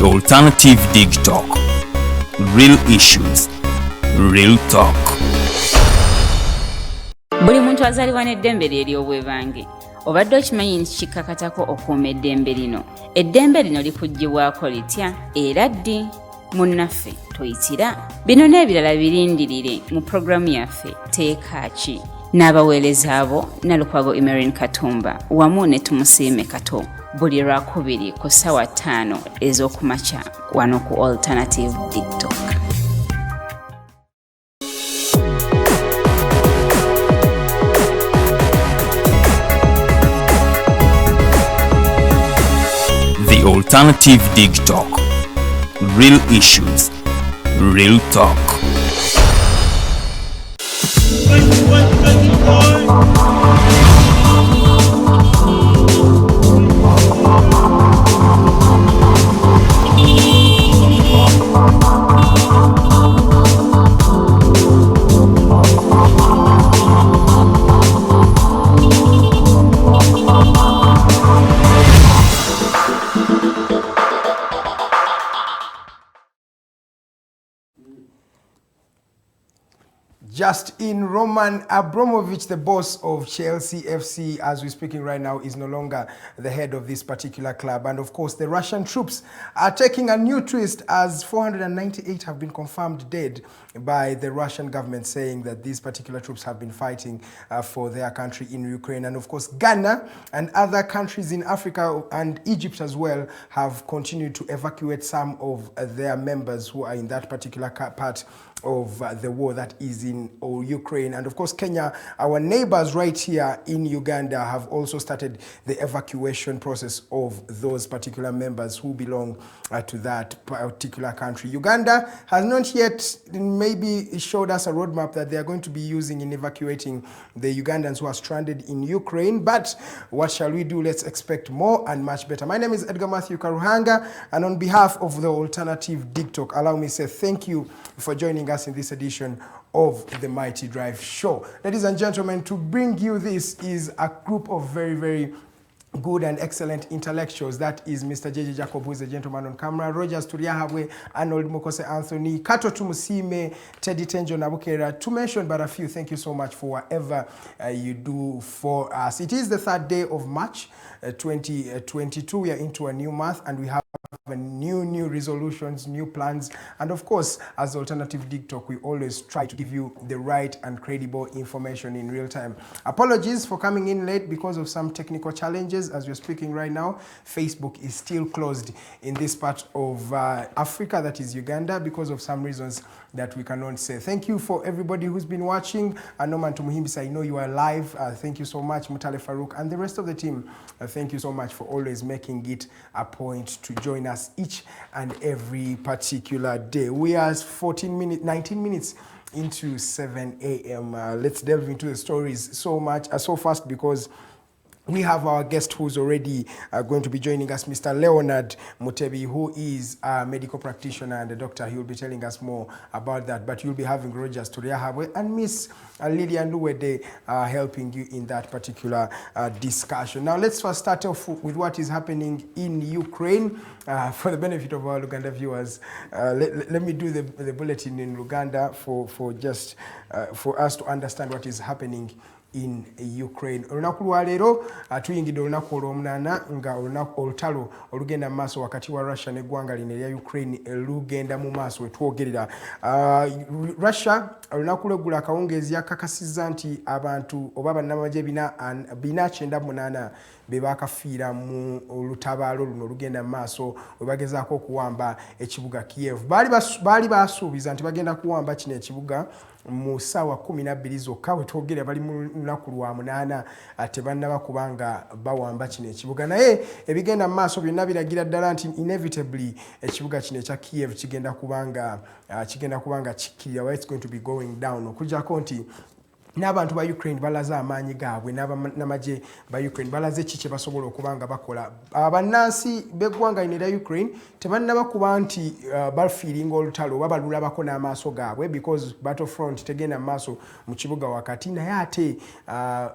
alternative Digitalk. Real issues, real talk. Buli muntu azalibwa n'eddembe lye ery'obwebange. Obadde okimanyi nti kikakatako okuuma eddembe lino. Eddembe lino likuggyibwako litya era ddi? Munnaffe toyitira. Bino n'ebirala birindirire mu programu yaffe Teeka Ki. N'abaweereza abo Nalukwago Emerin Katumba wamu ne Tumusiime Kato. Buli Lwakubiri ku ssaawa 5 ez'okumakya wano ku Alternative Digitalk. The Alternative Digitalk. Real issues, real talk. Just in, Roman Abramovich, the boss of Chelsea FC, as we're speaking right now, is no longer the head of this particular club. And of course, the Russian troops are taking a new twist as 498 have been confirmed dead by the Russian government, saying that these particular troops have been fighting for their country in Ukraine. And of course, Ghana and other countries in Africa and Egypt as well have continued to evacuate some of their members who are in that particular part of the war that is in Ukraine. And of course, Kenya, our neighbors right here in Uganda, have also started the evacuation process of those particular members who belong to that particular country. Uganda has not yet maybe showed us a roadmap that they are going to be using in evacuating the Ugandans who are stranded in Ukraine. But what shall we do? Let's expect more and much better. My name is Edgar Matthew Karuhanga, and on behalf of the Alternative Digitalk, allow me to say thank you for joining us in this edition of the Mighty Drive Show. Ladies and gentlemen, to bring you this is a group of very, very good and excellent intellectuals. That is Mr. JJ Jacob, who is a gentleman on camera, Rogers Turiahabwe, Arnold Mokose Anthony, Kato Tumusime, Teddy Tenjo Nabukera, to mention but a few. Thank you so much for whatever you do for us. It is the 3rd day of March 2022. We are into a new month and we have new resolutions, new plans, and of course, as Alternative Digitalk, we always try to give you the right and credible information in real time. Apologies for coming in late because of some technical challenges. As we're speaking right now, Facebook is still closed in this part of Africa, that is Uganda, because of some reasons that we cannot say. Thank you for everybody who's been watching. Anoman Tumuhimbisa, I know you are live. Thank you so much, Mutale Farouk, and the rest of the team. Thank you so much for always making it a point to join us each and every particular day. We are 19 minutes into 7 a.m. Let's delve into the stories so fast because we have our guest who's already going to be joining us, Mr. Leonard Mutebi, who is a medical practitioner and a doctor. He will be telling us more about that. But you'll be having Rogers Turiahabwe and Miss Lilian Luwede helping you in that particular discussion. Now, let's first start off with what is happening in Ukraine. For the benefit of our Luganda viewers, let me do the bulletin in Luganda for us to understand what is happening in Ukraine. Olunaku lwa leero tuyingidde olunaku olw'omunaana nga olunaku olutalo olugenda mu maaso wakati wa Russia n'eggwanga lino erya Ukraine lugenda mu maaso wetwogerera. Russia olunaku lw'eggulu akawungeezi yakakasizza nti abantu oba bannamagye 498 be bakafiira mu lutabaalo luno olugenda mu maaso we bagezaako okuwamba ekibuga Kiev. Baali basuubiza nti bagenda kuwamba kino ekibuga mu ssaawa 12 zokka wetwogera bali mu lunaku lwa 8 tebannaba kubanga bawamba kino ekibuga, naye ebigenda mu maaso byonna biragira ddala nti inevitably ekibuga kino ekya Kiev kigenda kubanga kikkirira, it's going to be going down, okujjako nti n'abantu ba Ukraine balaze amaanyi gaabwe n'amagye ba Ukraine balaze kiki basobola okubanga bakola. Abannansi b'eggwanga lino erya Ukraine tebannaba kuba nti bafiiringa olutalo oba balulabako n'amaaso gaabwe because battlefront tegenda mu maaso mu kibuga wakati, naye ate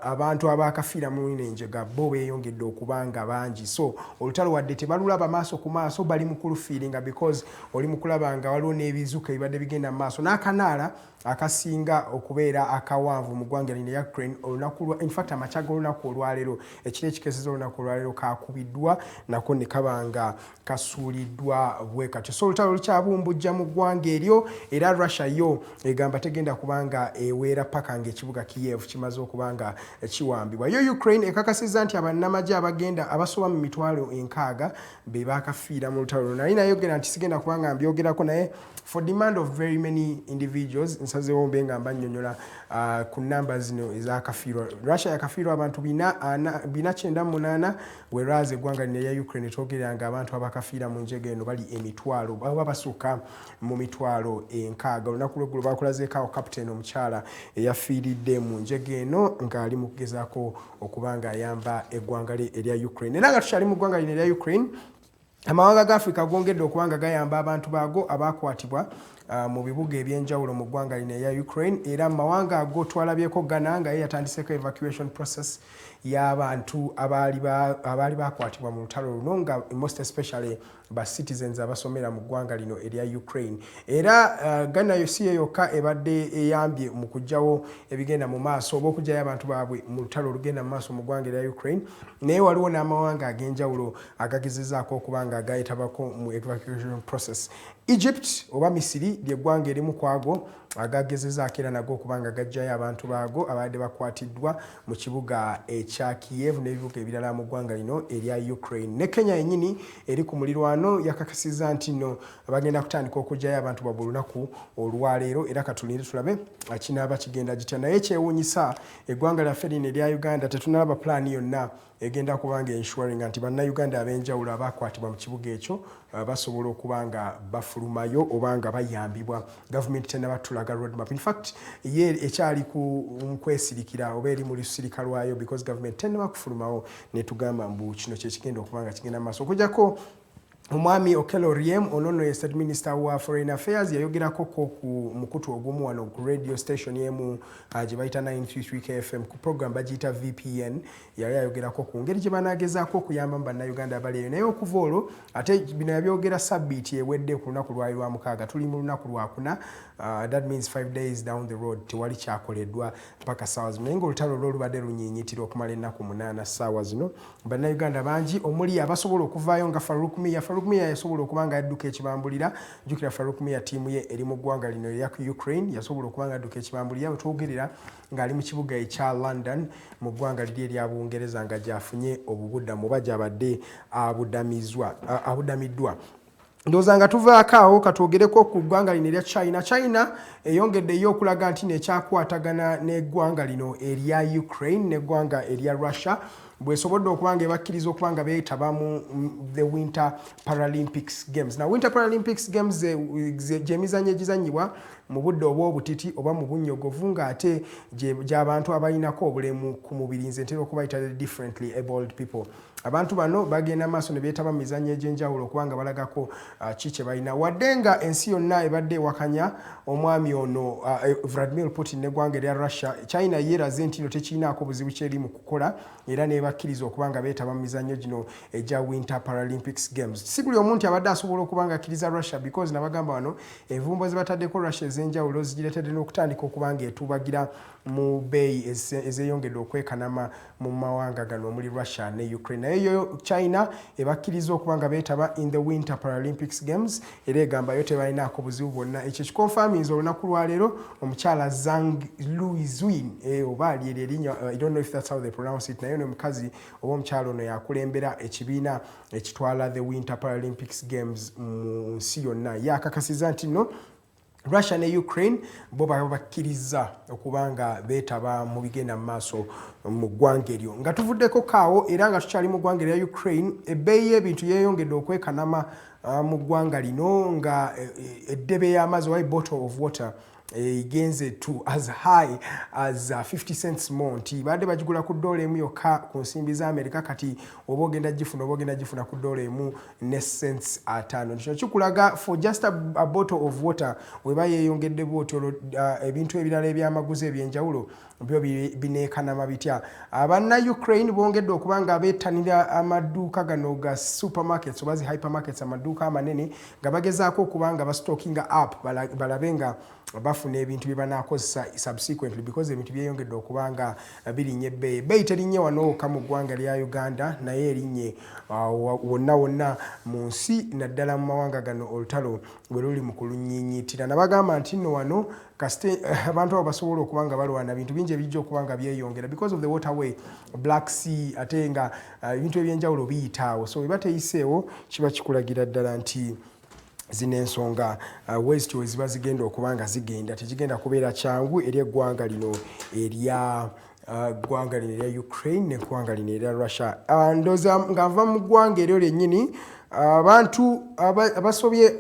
abantu abakafiira mu Enjega bo beeyongedde okubanga bangi, so olutalo wadde tebalulaba maaso ku maaso bali mu kulufiiringa because oli mu kulaba nga waliwo n'ebizuka ebibadde bigenda mu maaso n'akanaala akasinga okubeera akawanvu mu ggwanga lino erya Ukraine in fact amakya g'olunaku olwaleero ekiro ekikeeseza olunaku olwaleero kakubiddwa nako ne kabanga kasuuliddwa bwe katyo. So olutalo lukyabumbujja mu ggwanga eryo era Russia yo egamba tegenda kubanga eweera paka ng'ekibuga Kiev kimaze okubanga kiwambibwa. Yo Ukraine ekakasizza nti abannamagye abagenda abasoba mu mitwalo 6 be bakafiira mu lutalo naye nayogera nti sigenda kubanga mbyogerako naye for demand of very many individuals nsazeewo mbe nga mbannyonnyola ku namba zino ezakafiirwa. Russia yakafiirwa abantu 498 whereas eggwanga lino erya Ukraine twogerera nga abantu abakafiira mu njega eno bali emitwalo baba basukka mu mitwalo 6. Olunaku lweggulo bakulazeeko kapiteeni omukyala eyafiiridde mu njega eno ng'ali mu kugezaako okubanga ayamba eggwanga lye erya Ukraine. Era nga tukyali mu ggwanga lino erya Ukraine, amawanga ga Africa gongedde okubanga gayamba abantu baago abakwatibwa mu bibuga ebyenjawulo mu ggwanga lino erya Ukraine, era mu mawanga ago twalabyeko Ghana nga ye yatandiseko evacuation process y'abantu abaali bakwatibwa mu lutalo luno nga most especially ba citizens abasomera mu ggwanga lino erya Ukraine. Era Ghana yosi yokka ebadde eyambye mu kujjawo ebigenda mu maaso oba okujjayo abantu baabwe mu lutalo olugenda mu maaso mu ggwanga erya Ukraine, naye waliwo n'amawanga ag'enjawulo agagezezaako okubanga gayetabako mu evacuation process. Egypt oba Misiri ly'eggwanga erimu kwago agagezezaako era nago okubanga gajjayo abantu baago abadde bakwatiddwa mu kibuga ekya Kiev n'ebibuga ebirala mu ggwanga lino erya Ukraine. Ne Kenya yennyini eri ku mulirwano yakakasizza nti nno bagenda kutandika okujjayo abantu babwe olunaku olwaleero era katulinde tulabe kinaaba kigenda gitya. Naye kyewuunyisa eggwanga lyaffe lino erya Uganda tetunalaba pulaani yonna egenda kubanga ensuring nti bannayuganda ab'enjawulo abakwatibwa mu kibuga ekyo basobola okubanga bafulumayo obanga bayambibwa. Gavumenti tenabatulaga roadmap. In fact ye ekyali ku kwesirikira oba eri mu lusirika lwayo because government tenabakufulumawo netugamba mbu kino kyekigenda okubanga kigenda maaso. Okujjako Omwami Okello Oryem ono ye State Minister wa Foreign Affairs yayogerako ku mukutu ogumu wano ku radio station yemu gye bayita 933 KFM ku program bagiyita VPN yali ayogerako ku ngeri gye banaagezaako okuyamba bannayuganda abaleeyo. Naye okuva olwo ate bino yabyogera sabbiiti ewedde ku lunaku lwali lwa 6 tuli mu lunaku lwa 4 that means 5 days down the road tewali kyakoleddwa mpaka ssaawa zino. Naye ng'olutalo lwo lubadde lunyiinyitira okumala ennaku 8 ssaawa zino. Bannayuganda bangi omuli abasobola okuvaayo nga Farukmiya yasobola okubanga adduka ekibambulira. Jjukira Farukmiya ttiimu ye eri mu ggwanga lino erya Ukraine yasobola okubanga adduka ekibambulira twogerera ng'ali mu kibuga ekya London mu ggwanga liri erya Bungereza nga gyafunye obubuddamu oba gyabadde abudamiddwa. Ndowooza nga tuvaako awo katwogereko ku ggwanga lino erya China. China eyongeddeyo okulaga nti nekyakwatagana n'eggwanga lino erya Ukraine n'eggwanga erya Russia bwesobodde okubanga ebakkiriza okubanga beetaba mu the Winter Paralympics Games. Now Winter Paralympics Games gy'emizannyo egizannyibwa mu budde obw'obutiti oba mu bunnyogovu ng'ate gy'abantu abalinako obulemu ku mubiri nze ntera okubayita differently abled people. Abantu bano bagenda maaso ne beetaba mu mizannyo egy'enjawulo okubanga balagako ki kye balina wadde nga ensi yonna ebadde ewakanya omwami ono Vladimir Putin n'eggwanga erya Russia. China yeeraze nti no tekirinaako buzibu kyeri mu kukola era nebakkiriza okubanga beetaba mu mizannyo gino egya Winter Paralympics Games. Si buli omuntu abadde asobola okubanga akkiriza Russia because nabagamba wano envumbo zibataddeko Russia ez'enjawulo zigireetedde n'okutandika okubanga etubagira mu bbeeyi ezeyongedde okwekanama mu mawanga gano omuli Russia ne Ukraine. Naye yo China ebakkiriza okubanga beetaba in the Winter Paralympics Games era egamba yo tebalinaako buzibu bwonna. Ekyo kikonfaminze olunaku lwaleero omukyala Zhang Luizun oba lyeri erinnya I don't know if that's how they pronounce it naye omukazi oba omukyala ono yakulembera ekibiina ekitwala the Winter Paralympics Games mu nsi yonna. Yakakasiza nti no Russia ne Ukraine bo bakkiriza okubanga beetaba mu bigenda mu maaso mu ggwanga eryo. Nga tuvuddeko kaawo era nga tukyali mu ggwanga erya Ukraine ebbeeyi y'ebintu yeeyongedde okwekanama mu ggwanga lino nga eddebe y'amazzi oba bottle of water igenze to as high as 50 cents more nti badde bagigula ku dola emu yokka ku nsimbi za America kati oba ogenda gifuna ku dola emu ne cents 5 kino kikulaga for just a bottle of water weba yeyongedde bwotyo ebintu ebirala ebyamaguzi ebyenjawulo byo bineekanama bitya abanna Ukraine bongedde okubanga abeetanira amaduuka gano ga supermarkets oba zi hypermarkets amaduuka amanene nga bagezaako okubanga bastockinga up balabenga bafuna ebintu bye banaakozesa subsequently because ebintu byeyongedde okubanga birinye ebbeeyi terinye wano ka mu ggwanga lya Uganda naye erinye wonna mu nsi naddala mu mawanga gano olutalo bwe luli mu kulunyiinyiitira nabagamba nti nno wano kasite abantu abo basobola okubanga balwana bintu bingi ebijja okubanga byeyongera because of the waterway Black Sea ate nga ebintu ebyenjawulo biyitaawo so bwe bateyiseewo kiba kikulagira ddala nti zino ensonga wezityo weziba zigenda okubanga zigenda tekigenda kubeera kyangu eri eggwanga lino erya Ukraine neggwanga lino erya Russia ndooza nga nva mu ggwanga eryo lyennyini abantu abasobye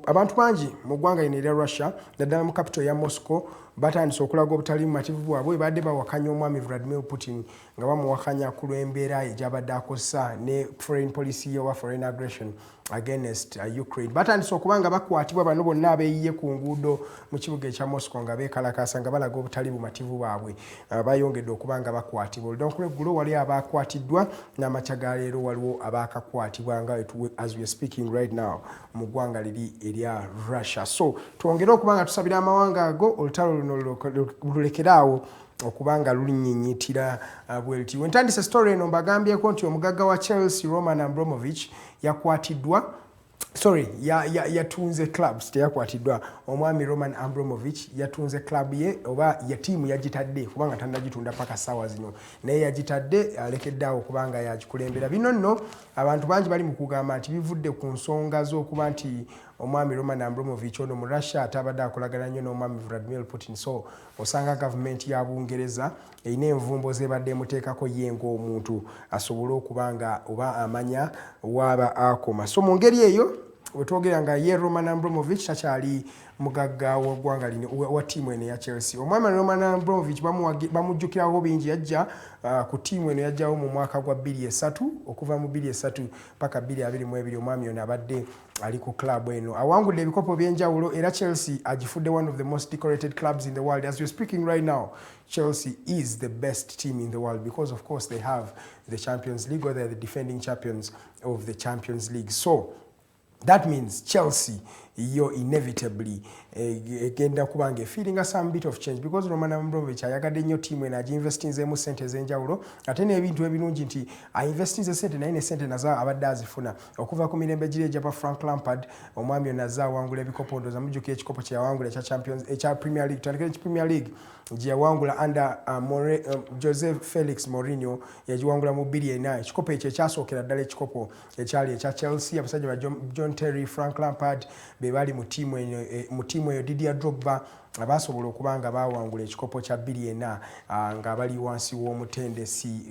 abantu bangi mu ggwanga lino erya Russia naddala mu capital ya Moscow batandise okulaga obutali mumativu bwabwe badde bawakanya omwami Vladimir Putin nga bamuwakanya ku lw'embeera egyabadde akozesa ne foreign policy oba foreign aggression against Ukraine batandise okubanga bakwatibwa bano bonna abeeyiye ku nguudo mu kibuga ekya Moscow nga beekalakasa nga balaga obutali bumativu bwabwe bayongedde okubanga bakwatibwa olunaku lw'eggulo wali abakwatiddwa n'amakya ga leero waliwo abaakakwatibwa nga as we are speaking right now mu ggwanga liri erya Russia so twongere okubanga tusabira amawanga ago olutalo luno lulekeraawo okubanga lulinnyinnyitira bwelti wentandise story eno mbagambyeko nti omugagga wa Chelsea Roman Abramovich yakwatiddwa yatunze clubs teyakwatiddwa omwami Roman Abramovich yatunze club ye oba ya tiimu yagitadde kubanga tannagitunda paka sawa zino naye yagitadde alekeddaawo kubanga yagikulembera bino nno abantu bangi bali mu kugamba nti bivudde ku nsonga z'okuba nti omwami Roman Abramovich ono mu Russia atabadde akolagana nnyo n'omwami Vladimir Putin so osanga gavumenti ya Bungereza erina envumbo zebadde emuteekako ye ng'omuntu asobole okubanga oba amanya waaba akoma so mu ngeri eyo wetwogera nga ye Roman Abramovich takyali mugagga w'eggwanga lino wa tiimu eno ya Chelsea omwami Roman Abramovich bamujjukirawo bingi yajja ku tiimu eno yajjawo mu mwaka gwa 2003 okuva mu 2003 paka 2022 omwami ono abadde ali ku club eno awangudde ebikopo by'enjawulo era Chelsea agifudde one of the most decorated clubs in the world as we're speaking right now Chelsea is the best team in the world because of course they have the Champions League or they're the defending champions of the Champions League so that means Chelsea you're inevitably egenda kubanga feeling some bit of change because Roman Abramovich ayagadde nnyo team ena aginvestinzemu sente ez'enjawulo ate n'ebintu ebirungi nti ainvestinze sente naye ne sente nazo abadde azifuna okuva ku mirembe giri egyapa Frank Lampard omwami ono azze awangula ebikopo ndooza mujjukira ekikopo kye yawangula ekya Premier League tandikira Premier League gye yawangula under Jose Felix Mourinho yagiwangula mu 2004 ekikopo ekyo ekyasookera ddala ekikopo ekyali ekya Chelsea abasajja ba John Terry Frank Lampard be bali mu tiimu eyo Didier Drogba abasobola okubanga bawangula ekikopo kya 2004 nga bali wansi w'omutendesi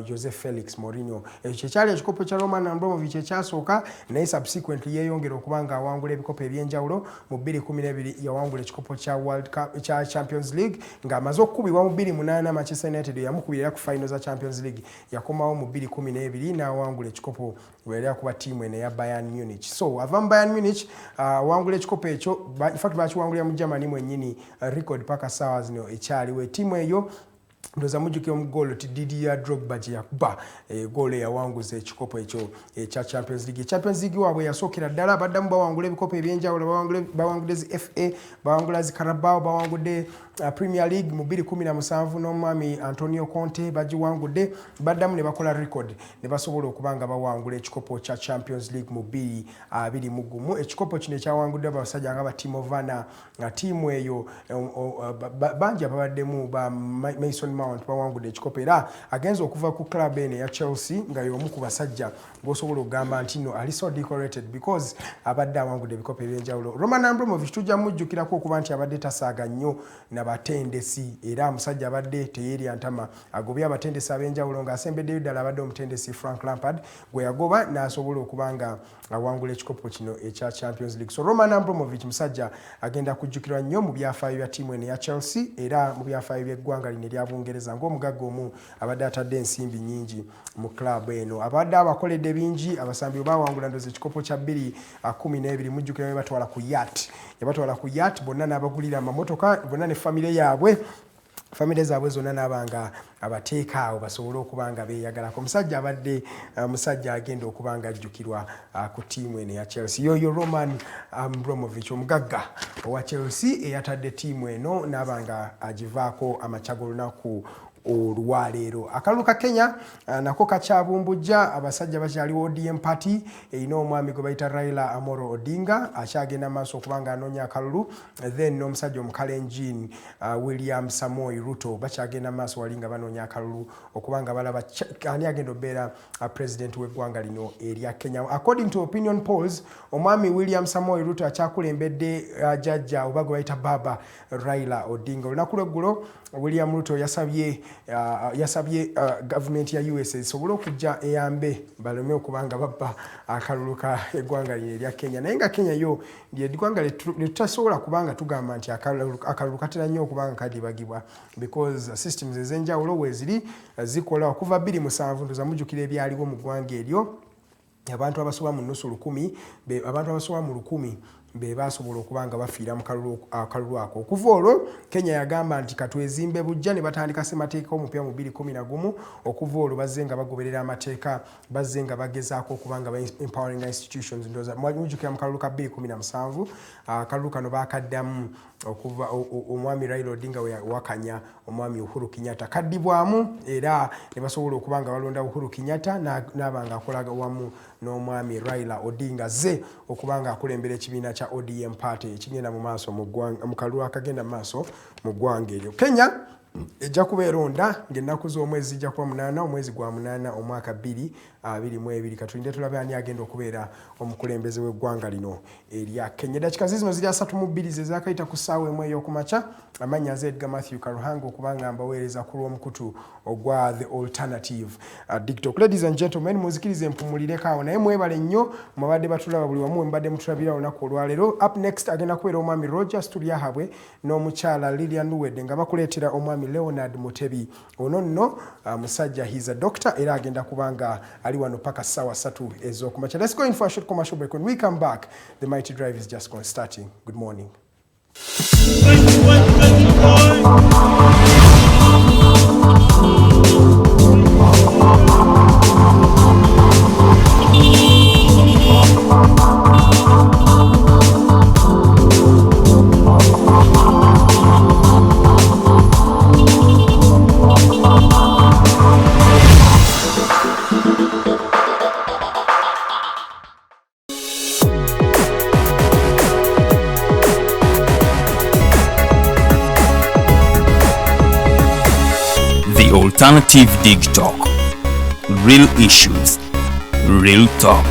Jose Felix Mourinho ekyo kyali ekikopo kya Roman Abramovich ekyasooka naye subsequently yeeyongera okubanga awangula ebikopo ebyenjawulo mu 2012 yawangula ekikopo kya World Cup kya Champions League ng'amaze okukubibwa mu 2008 Manchester United yamukubira ku final za Champions League yakomawo mu 2012 n'awangula ekikopo wera kuba tiimu eno ya Bayern Munich so ava mu Bayern Munich awangula ekikopo ekyo in fact bakiwangulira mu Germany mwennyini record paka sawa zino ekyaliwo tiimu eyo ndoza mujjukira omugolo ti Didier Drogba gye yakuba goolo yawanguza ekikopo ekyo ekya Champions League Champions League waabwe yasookera ddala baddamu bawangula ebikopo ebyenjawulo bawangudde zi FA bawangula zi Carabao bawangudde Premier League mu 2017 n'omwami Antonio Conte bagiwangudde baddamu ne bakola record ne basobola okubanga bawangula ekikopo kya Champions League mu 2021 ekikopo kino ekyawangudde abasajja nga ba Timo Werner nga tiimu eyo bangi ababaddemu ba Mason Mount bawangudde ekikopo era agenza okuva ku club ene ya Chelsea nga y'omu ku basajja b'osobola okugamba nti no ali so decorated because abadde awangudde ebikopo eby'enjawulo. Roman Abramovich tujja mujjukirako okuba nti abadde tasaaga nnyo n'abatendesi era musajja abadde teyeerya ntama agobye abatendesi ab'enjawulo ng'asembeddeyo ddala abadde omutendesi Frank Lampard gwe yagoba n'asobola okuba nga awangula ekikopo kino ekya Champions League. So Roman Abramovich musajja agenda kujjukirwa nnyo mu byafaayo bya ttiimu eno ya Chelsea era mu byafaayo by'eggwanga lino erya Bungereza ng'omugagga omu abadde atadde ensimbi nnyingi mu club eno. Abadde abakoledde bingi abasambi baawangula ndozi ekikopo kya 2012 mujjukira batwala ku yacht yabatwala ku yacht bonna n'abakulira amamotoka bonna ne famire yaabwe famire zaabwe zonna n'abanga abateeka awo basobole okuba nga beeyagalako. Musajja abadde musajja agenda okuba nga ajjukirwa ku ttiimu eno ya Chelsea. Yoyo Roman Abramovich omugagga owa Chelsea eyatadde ttiimu eno n'abanga agivaako amakya g'olunaku olwaleero. Akalulu ka Kenya nako kakyabumbujja abasajja bakyaliwo ODM party erina omwami gwe bayita Raila Amolo Odinga akyagenda maaso okubanga anoonya akalulu then n'omusajja omukalenjin William Samoei Ruto bakyagenda maaso wali nga banoonya akalulu okubanga balaba ani agenda obeera president w'eggwanga lino erya Kenya. According to opinion polls omwami William Samoei Ruto akyakulembedde jajja oba gwe bayita baba Raila Odinga. Olunaku lw'eggulo William Ruto yasabye government ya USA esobole okujja eyambe baleme okubanga babba akalulu ka eggwanga lino erya Kenya. Naye nga Kenya yo ly'eggwanga letutasobola kubanga tugamba nti akalulu katera nnyo okubanga kadibagibwa because systems ez'enjawulo weeziri zikola okuva 2007 ndoza mujjukira ebyaliwo mu ggwanga eryo abantu abasoba mu nnusu 100 abantu abasoba mu 100 be basobola okubanga bafiira mu kalulu ako. Okuva olwo Kenya yagamba nti katwezimbe bujja ne batandika ssemateeka omupya mu 2011 okuva olwo bazze nga bagoberera amateeka bazze nga bagezaako okubanga empowering institutions ndoza mujjukira mu kalulu ka 2017 akalulu kano bakaddamu okuva omwami Raila Odinga we wakanya omwami Uhuru Kenyatta kaddibwamu era ne basobola okubanga balonda Uhuru Kenyatta n'abanga akolaga wamu n'omwami Raila Odinga ze okubanga akulembera ekibiina kya ODM party ekigenda mu maaso mu kalulu akagenda mu maaso mu ggwanga eryo. Kenya ejja kubeeronda ng'ennaku z'omwezi zijja kuba 8 omwezi gwa 8 omwaka 2022 katulinde tulabe ani agenda okubeera omukulembeze w'eggwanga lino erya Kenya. Dakika zino ziri 32 ze zaakayita ku ssaawa emu ey'okumakya. Amannya nze Edgar Matthew Karuhanga okubanga mbaweereza ku lw'omukutu ogwa The Alternative Digitalk. Ladies and gentlemen, muzikirize mpumulireko awo naye mwebale nnyo mubadde batulaba buli wamu mbadde mutulabira olunaku olwaleero. Up next agenda kubeera omwami Roger Stuliahabwe n'omukyala Lilian Luwedde nga bakuleetera omwami Leonard Mutebi. Ono nno musajja he's a doctor era agenda kubanga ali wano paka ssaawa 3 ez'okumakya. Let's go in for a short commercial break. When we come back, the mighty drive is just starting. Good morning. Alternative Digitalk. Real issues, real talk.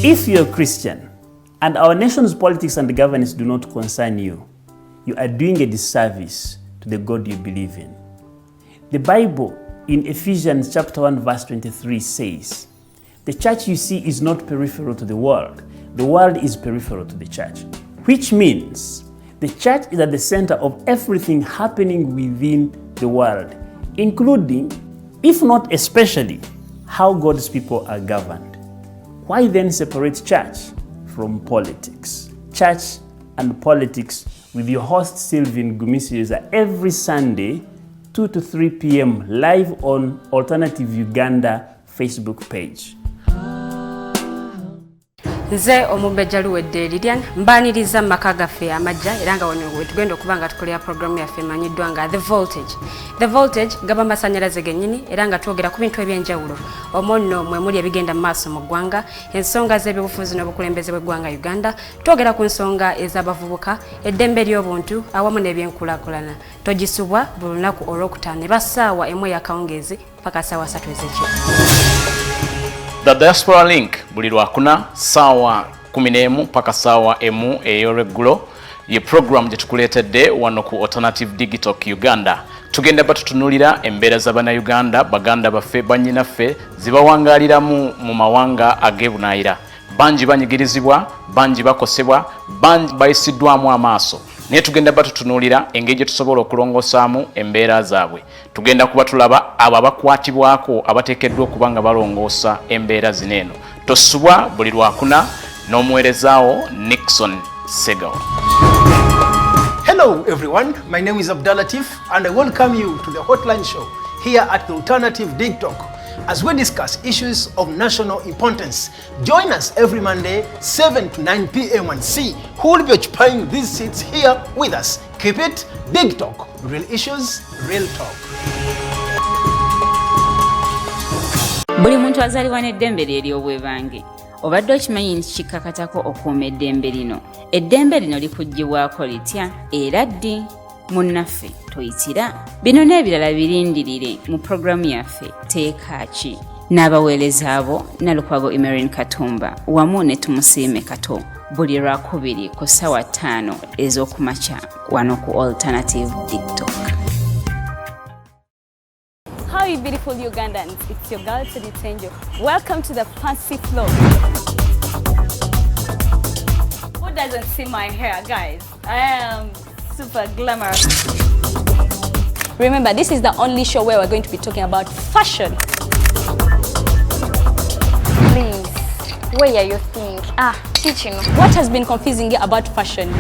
If you're a Christian and our nation's politics and governance do not concern you, you are doing a disservice to the God you believe in. The Bible in Ephesians chapter 1 verse 23 says, the church you see is not peripheral to the world is peripheral to the church, which means the church is at the center of everything happening within the world, including, if not especially, how God's people are governed. Why then separate church from politics? Church and politics with your host Sylvain Gumisiuza every Sunday, 2 to 3 p.m. live on Alternative Uganda Facebook page. Nze omubejjaluwedde Lilian mbaniriza maka gaffe amajja era nga wano tugenda okuba nga tukolera programu yaffe emanyiddwa nga The Voltage gaba amasannyalaze gennyini era nga twogera ku bintu eby'enjawulo omwo nno mwe muli ebigenda mu maaso mu ggwanga, ensonga z'ebyobufuzi n'obukulembeze bw'eggwanga Uganda, twogera ku nsonga ez'abavubuka, eddembe ly'obuntu awamu n'ebyenkulaakulana. Togisubwa buli lunaku olwokutaano eba ssaawa emu ey'akawungeezi paka ssaawa 3 ez'ekiro. The Diaspora Link buli lwakuna ssaawa 11 paka ssaawa 1 ey'olweggulo ye program gye tukuleetedde wano ku Alternative Digitalk Uganda. Tugenda batutunulira embeera z'Abannayuganda, baganda baffe, bannyinaffe zibawangaaliramu mu mawanga ag'ebunaayira. Bangi banyigirizibwa, bangi bakosebwa, bangi bayisiddwamu amaaso. Naye tugenda batutunulira engeri gye tusobola okulongosaamu embeera zaabwe. Tugenda kuba tulaba abo abakwatibwako abateekeddwa okuba nga balongoosa embeera zino eno. Tosubwa buli lwakuna n'omuweerezaawo Nixon Segawa. Hello everyone, my name is Abdulatif and I welcome you to the Hotline Show here at the Alternative Digitalk as we discuss issues of national importance. Join us every Monday 7 to 9 p.m. and see who will be occupying these seats here with us. Keep it Digitalk, real issues, real talk. Buli muntu azaalibwa n'eddembe lye ery'obwebange. Obadde okimanyi nti kikakatako okuuma eddembe lino. Eddembe lino likuggyibwako litya era ddi? Munnaffe toyitira. Bino n'ebirala birindirire mu programu yaffe Teeka Ki. N'abaweereza abo Nalukwago Emerin Katumba wamu ne Tumusiime Kato buli lwakubiri ku ssaawa 5 ez'okumakya wano ku Alternative Digitalk. How you beautiful Ugandans, it's your girl Tenjo. Welcome to the fancy flow. Who doesn't see my hair, guys? I am super glamorous. Remember, this is the only show where we're going to be talking about fashion. Please, where are you think? Teaching. What has been confusing you about fashion?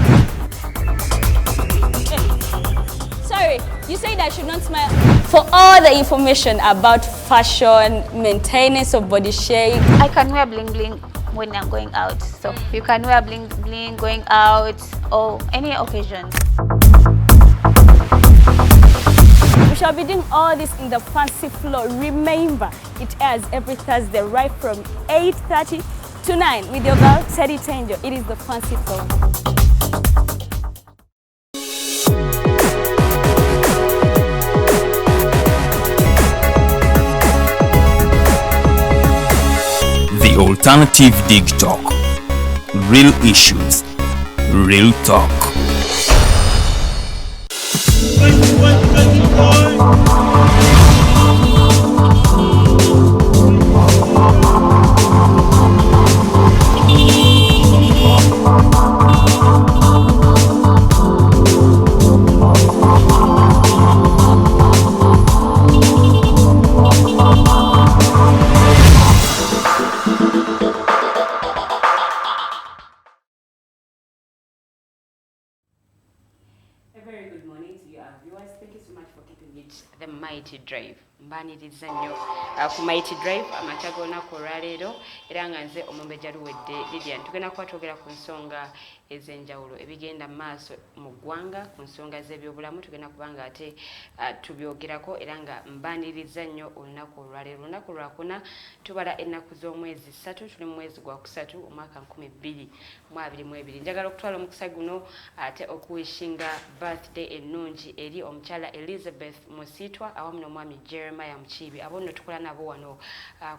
Sorry, you said I should not smile. For all the information about fashion, maintenance of body shape. I can wear bling bling when I'm going out. So you can wear bling bling going out or any occasion. We shall be doing all this in the fancy floor. Remember, it airs every Thursday right from 8:30 to 9 with your girl Teddy Tenjo. It is the fancy floor. The Alternative Digitalk. Real issues, real talk. The Mighty Drive. Mbaniriza nnyo ku Mighty Drive amakya g'olunaku olwaleero era nga nze omubejjaluwedde Lilian. Tugenda kuba twogera ku nsonga ez'enjawulo ebigenda mu maaso mu ggwanga, ku nsonga z'ebyobulamu tugenda kuba nga ate tubyogerako era nga mbaniriza nnyo olunaku olwaleero. Olunaku lwakuna tubala ennaku z'omwezi 3, tuli mu mwezi gwa kusatu omwaka 2022. Njagala okutwala omukisa guno ate okuwishinga birthday ennungi eri omukyala Elizabeth Musitwa awamu n'omwami Jeremiah Mutebi. Abo nno tukola nabo wano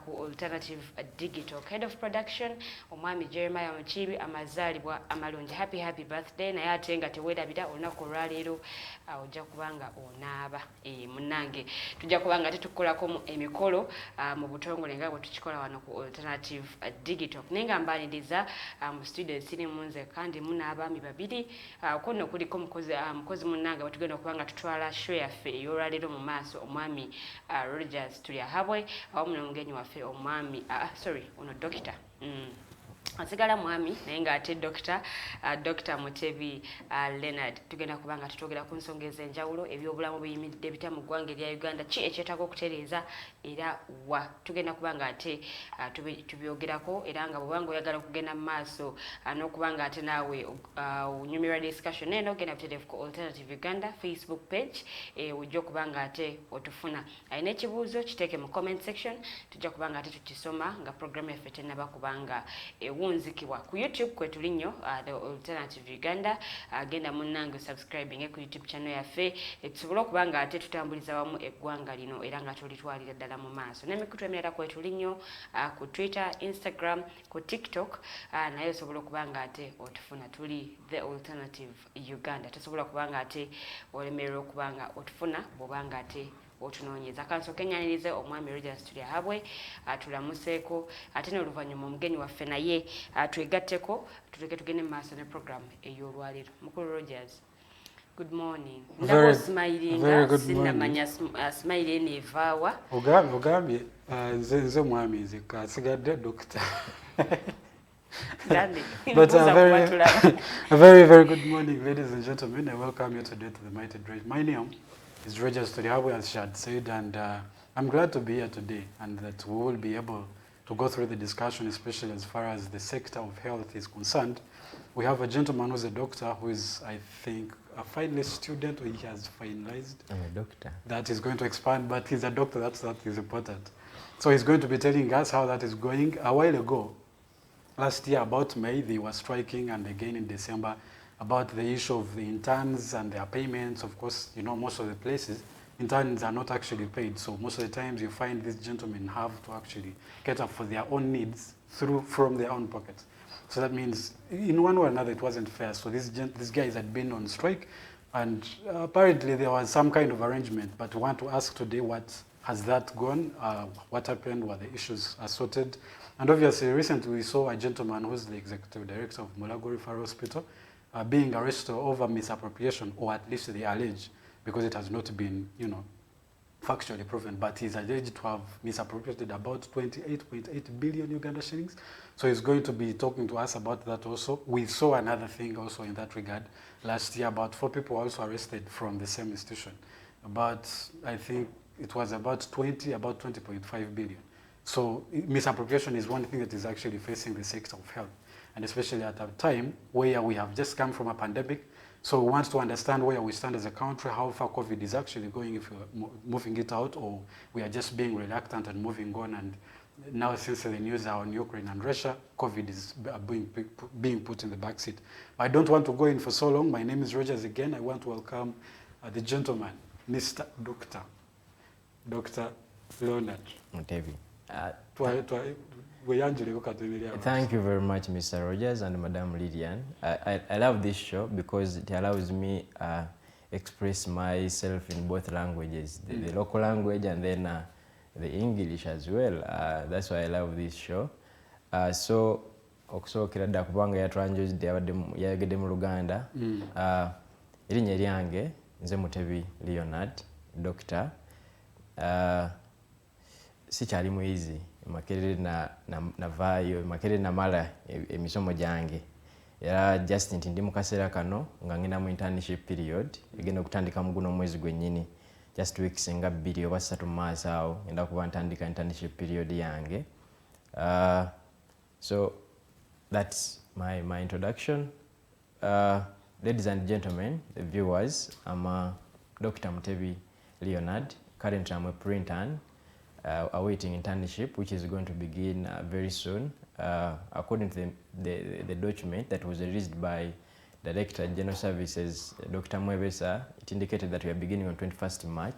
ku Alternative Digital. Head of Production omwami Jeremiah Mutebi, amazaalibwa amalungi. Happy birthday. Naye ate nga teweerabira olunaku olwaleero ojja kubanga onaaba munnange. Tujja kubanga tetukolako emikolo mu butongole nga bwe tukikola wano ku Alternative Digital. Naye nga mbaniriza mu studio sirimu nze kandi munaabaami babiri. Kono kuliko mukozi munnange batugenda okubanga tutwala show yaffe ey'olwaleero mu maaso omwami Rogers Tulya Habwe awamu n'omugenyi waffe omwami ono Dokita asigala mwami naye ng'ate Dr. Mutebi Leonard tugenda kubanga tutogera ku nsonga ez'enjawulo ebyobulamu biyimiridde bita mu ggwanga erya Uganda ki ekyetaaga okutereeza era wa tugenda kubanga ate tubyogerako era nga bwobanga oyagala okugenda mu maaso n'okubanga ate naawe unyumirwa discussion neno ogenda butereevu ku Alternative Uganda Facebook page ojja okubanga ate otufuna alina ekibuuzo kiteeke mu comment section tujja kubanga ate tukisoma nga program yaffe tennaba kubanga wunzikibwa ku YouTube kwetu linyo the Alternative Uganda agenda munnange subscribing ku YouTube channel yaffe tusobole okubanga ate tutambuliza wamu eggwanga lino era nga tulitwalira ddala mu maaso n'emikutu emirala kwetu linyo ku Twitter, Instagram, ku TikTok naye osobola okubanga ate otufuna tuli the Alternative Uganda tosobola kubanga ate olemererwa okubanga otufuna bwobanga ate otunoonyeza kansooka ennyanirize omwami Rogers tuli ahabwe atulamuseeko ate n'oluvannyuma omugenyi waffe naye twegatteko tuleke tugende mu maaso ne program ey'olwaliro mukulu Rogers good morning ndaba osmilinga sinnamanya smile eno evaawa ogambye nze mwami nzika asigadde dokita. But a very good morning, ladies and gentlemen. I welcome you today to the Mighty Drive. My name is Rogers Todihabwe, as she had said, and I'm glad to be here today and that we will be able to go through the discussion, especially as far as the sector of health is concerned. We have a gentleman who's a doctor who is, I think, a finalist student, or he has finalized. I'm a doctor. That is going to expand, but he's a doctor, that is important. So he's going to be telling us how that is going. A while ago, last year, about May, they were striking, and again in December, about the issue of the interns and their payments. Of course, you know, most of the places, interns are not actually paid. So most of the times you find these gentlemen have to actually cater for their own needs from their own pockets. So that means in one way or another, it wasn't fair. So these guys had been on strike, and apparently there was some kind of arrangement. But we want to ask today, what has that gone? What happened? Were the issues sorted? And obviously, recently we saw a gentleman who's the executive director of Mulago Referral Hospital being arrested over misappropriation, or at least they allege, because it has not been, you know, factually proven, but he's alleged to have misappropriated about 28.8 billion Uganda shillings. So he's going to be talking to us about that also. We saw another thing also in that regard. Last year, about 4 people were also arrested from the same institution. About, I think it was about 20.5 billion. So misappropriation is one thing that is actually facing the sector of health, and especially at a time where we have just come from a pandemic. So we want to understand where we stand as a country, how far COVID is actually going, if we're moving it out, or we are just being reluctant and moving on. And now, since the news are on Ukraine and Russia, COVID is being put in the back seat. I don't want to go in for so long. My name is Rogers again. I want to welcome the gentleman, Mr. Dr. Leonard Mutebi. Thank you very much, Mr. Rogers and Madam Lillian. I love this show because it allows me express myself in both languages, the local language and then the English as well. That's why I love this show. So, okusookera ddala kubanga yatwanjulidde yayogedde mu Luganda. Erinnya lyange nze Mutebi Leonard, Doctor. Sikyali muyizi makerere navaayo makerere namala emisomo gyange era just nti ndi mu kaseera kano nga ngenda mu internship period egenda okutandika mu guno mwezi gwennyini just weeks nga 2 oba 3 mu maaso awo ngenda kuba ntandika internship period yange. So that's my introduction. Ladies and gentlemen, the viewers, I'm Dr. Mutebi Leonard. Currently I'm a pre-intern awaiting internship, which is going to begin very soon. According to the document that was released by Director General Services, Dr. Mwebesa, it indicated that we are beginning on 21st March.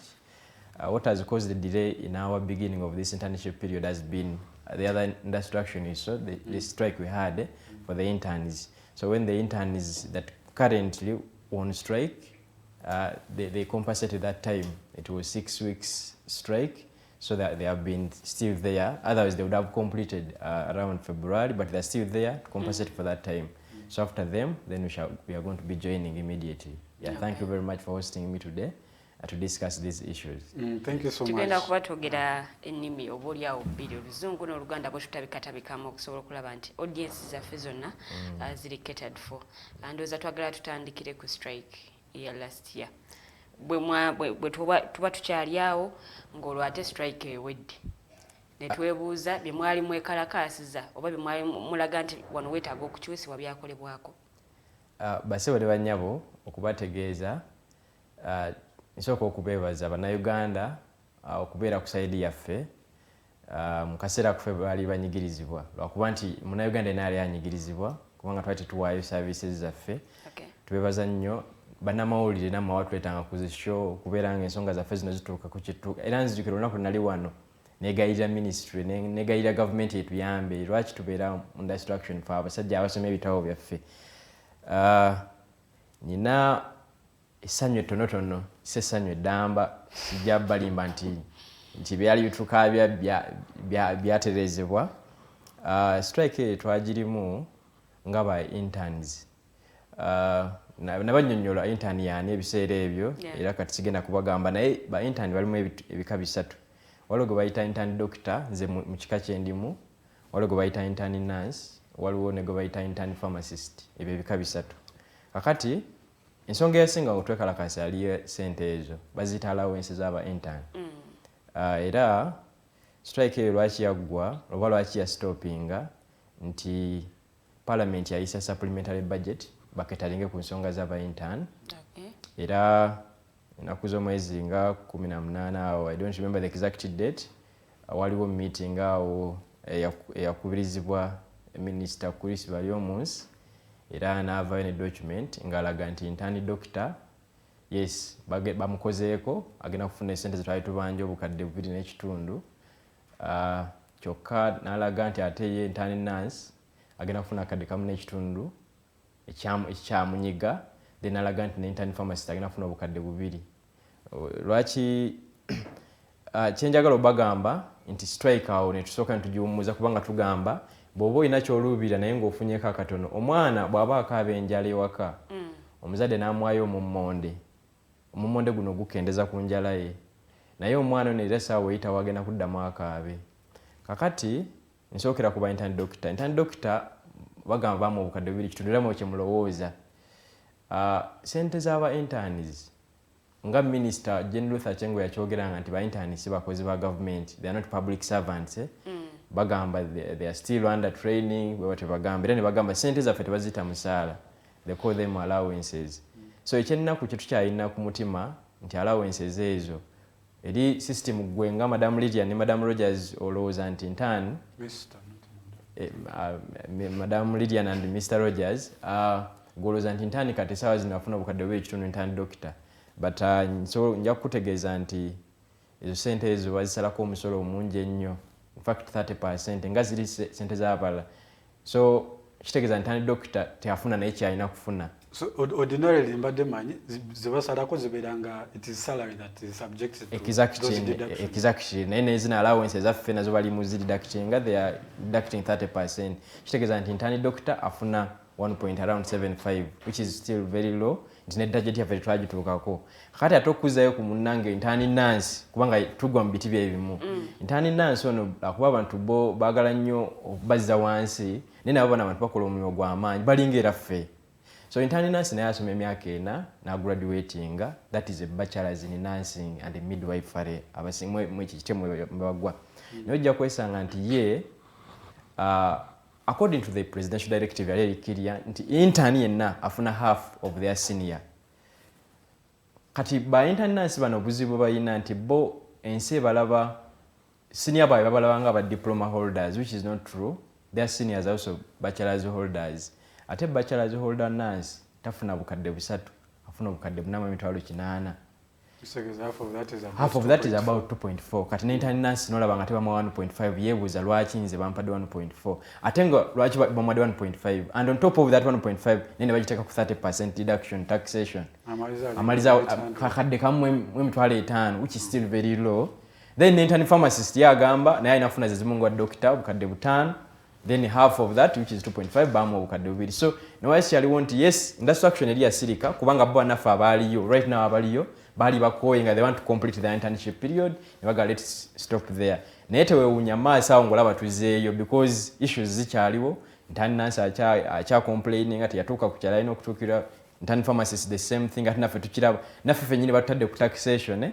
What has caused the delay in our beginning of this internship period has been the other industry action is so the strike we had for the interns. So when the interns that currently on strike, they compensated that time. It was 6 weeks strike. So that they have been still there. Otherwise, they would have completed around February, but they're still there to compensate for that time. So after them, then we are going to be joining immediately. Yeah, okay. Thank you very much for hosting me today. to discuss these issues. Thank you so much. Tugenda kuba twogera ennimi oba oliawo bbiri oluzungu n'oluganda bwe tutabikatabikamu okusobola okulaba nti audience zaffe zonna ziri catered for. Ndowooza twagala tutandikire ku strike ya last year. Bwe tuba tukyali awo ng'olwo ate strike ewedde. Ne twebuuza bye mwali mwekalakaasiza oba bye mwali mulaga nti wano weetaaga okukyusibwa byakolebwako. Basawo ne bannyabo okubategeeza nsooka okubeebaza bannayuganda okubeera ku sayidi yaffe mu kaseera kuffe baali banyigirizibwa lwakuba nti munnayuganda yenna yali anyigirizibwa kubanga twali tetuwaayo services zaffe. Tubeebaza nnyo bannamawulire namwe watwetanga ku zishow okubeera ng'ensonga zaffe zino zituuka ku kituuka era nzijukira olunaku nali wano negayirira ministry negayirira gavumenti etuyambe lwaki tubeera mu distraction fe abasajja abasoma ebitabo byaffe. Nina essanyu ettonotono si essanyu eddamba sijja balimba nti byali bituuka byaterezebwa. Strike twagirimu nga ba interns. Nabannyonnyola intaani yaani ebiseera ebyo era kati sigenda kubagamba naye ba intaani balimu ebika bisatu. Waliwo gwe bayita intaani doctor nze mu kika kyendimu, waliwo gwe bayita intaani nurse, waliwo ne gwe bayita intaani pharmacist. Ebyo ebika bisatu. Kakati ensonga eyasinga okutwekalakasa yali ssente ezo baziyita allowances z'aba intaani. Era strike eyo lwaki yaggwa oba lwaki yastopinga nti parliament yayisa supplementary budget baketalinge ku nsonga z'aba intaani. Era ennaku z'omwezi nga 18 awo, I don't remember the exact date, waliwo meeting awo eyakubirizibwa Minister Chris Balyomunsi era n'avaayo ne document ng'alaga nti intaani doctor yes bamukozeeko agenda kufuna esente ze twali tubanja obukadde 2.5 kyokka n'alaga nti ate ye intaani nurse agenda kufuna akadde 1.5 ekyamunyiga then alaga nti ne intaani pharmacist agenda kufuna obukadde 2. Lwaki kyenjagala obagamba nti strike awo ne tusooka netugiwummuza kubanga tugamba bw'oba olina kyoluubira naye ng'ofunyeeko akatono. Omwana bw'aba akaaba enjala ewaka omuzadde n'amwayo omummonde guno gukendeza ku njala ye naye omwana ono era saawa eyitawo agenda kuddamu akaabe. Kakati nsookera kuba intaani doctor. Intaani doctor bagamba bamu obukadde 2 kitundiramu kye mulowooza. Sente z'aba interns nga Minister Jane Luther Chengo yakyogeranga nti ba interns si bakozi ba government, they are not public servants. Bagamba they are still under training bwe bagamba era ne bagamba sente zaffe tebazita musaala, they call them allowances. So ekyennaku kye tukyalina ku mutima nti allowances ezo eri system gwe nga Madam Lydia ne Madam Rogers olowooza nti ntaani Madam Lydia and Mr. Rogers golowooza nti ntaani kati essaawa zino afuna obukadde 2.5 ntaani doctor. But so nja kutegeeza nti ezo sente ezo bazisalako omusolo omungi ennyo, in fact 30% nga ziri sente z'abalala. So kitegeeza nti ntaani doctor teafuna naye kyalina kufuna. So ordinarily mbadde manyi zibasalako zibeeranga it is salary that is subjected to exactly. Naye nezina allowance ezaffe nazo bali mu zideductinga, they are deducting 30%. Kitegeeza nti ntaani doctor afuna 1.75 which is still very low. Nti ne budget yaffe twagituukako. Kati ate okuzayo ku munnange ntaani nurse kubanga tugwa mu biti byebimu. Ntaani nurse ono akuba abantu bo baagala nnyo okubazza wansi naye nabo bana abantu bakola omulimu gw'amaanyi balinga era ffe. So intaani nurse naye asoma emyaka 4 na graduatinga, that is a bachelor's in nursing and a midwifery. Abasimwe mu kitemo mbagwa. Naye ojja kwesanga nti ye according to the presidential directive yali kiria nti intaani yenna afuna half of their senior. Kati ba intaani nurse bano obuzibu bayina nti bo ensi balaba senior baabwe babalaba nga ba diploma holders, which is not true. Their seniors are also bachelor's holders. Ate bachelor's holder nurse tafuna bukadde 3, afuna bukadde 4,800. Half of that is about 2.4. Kati ne intaani nurse nolaba nga tebamwa 1.5 yeebuuza lwaki nze bampadde 1.4. Ate nga lwaki bamwadde 1.5 and on top of that 1.5 nene bagiteeka ku 30% deduction taxation. Amaliza kakadde kamu emitwalo 5 which is still very low. Then intaani pharmacist yagamba naye inafuna ze zimu nga doctor bukadde 5 then half of that which is 2.5 bamu obukadde bubiri. So no actually want yes industry action eri asirika kubanga bo nafa abaliyo right now abaliyo bali bakoyinga they want to complete the internship period nebaga let's stop there. Naye tewewunya maaso awo ngolaba tuzeeyo because issues zikyaliwo. Intani nansi acha complaining ati yatuuka ku kyalaina okutuukira intani pharmacist the same thing ati naffe tukiraba naffe fenyini batadde ku taxation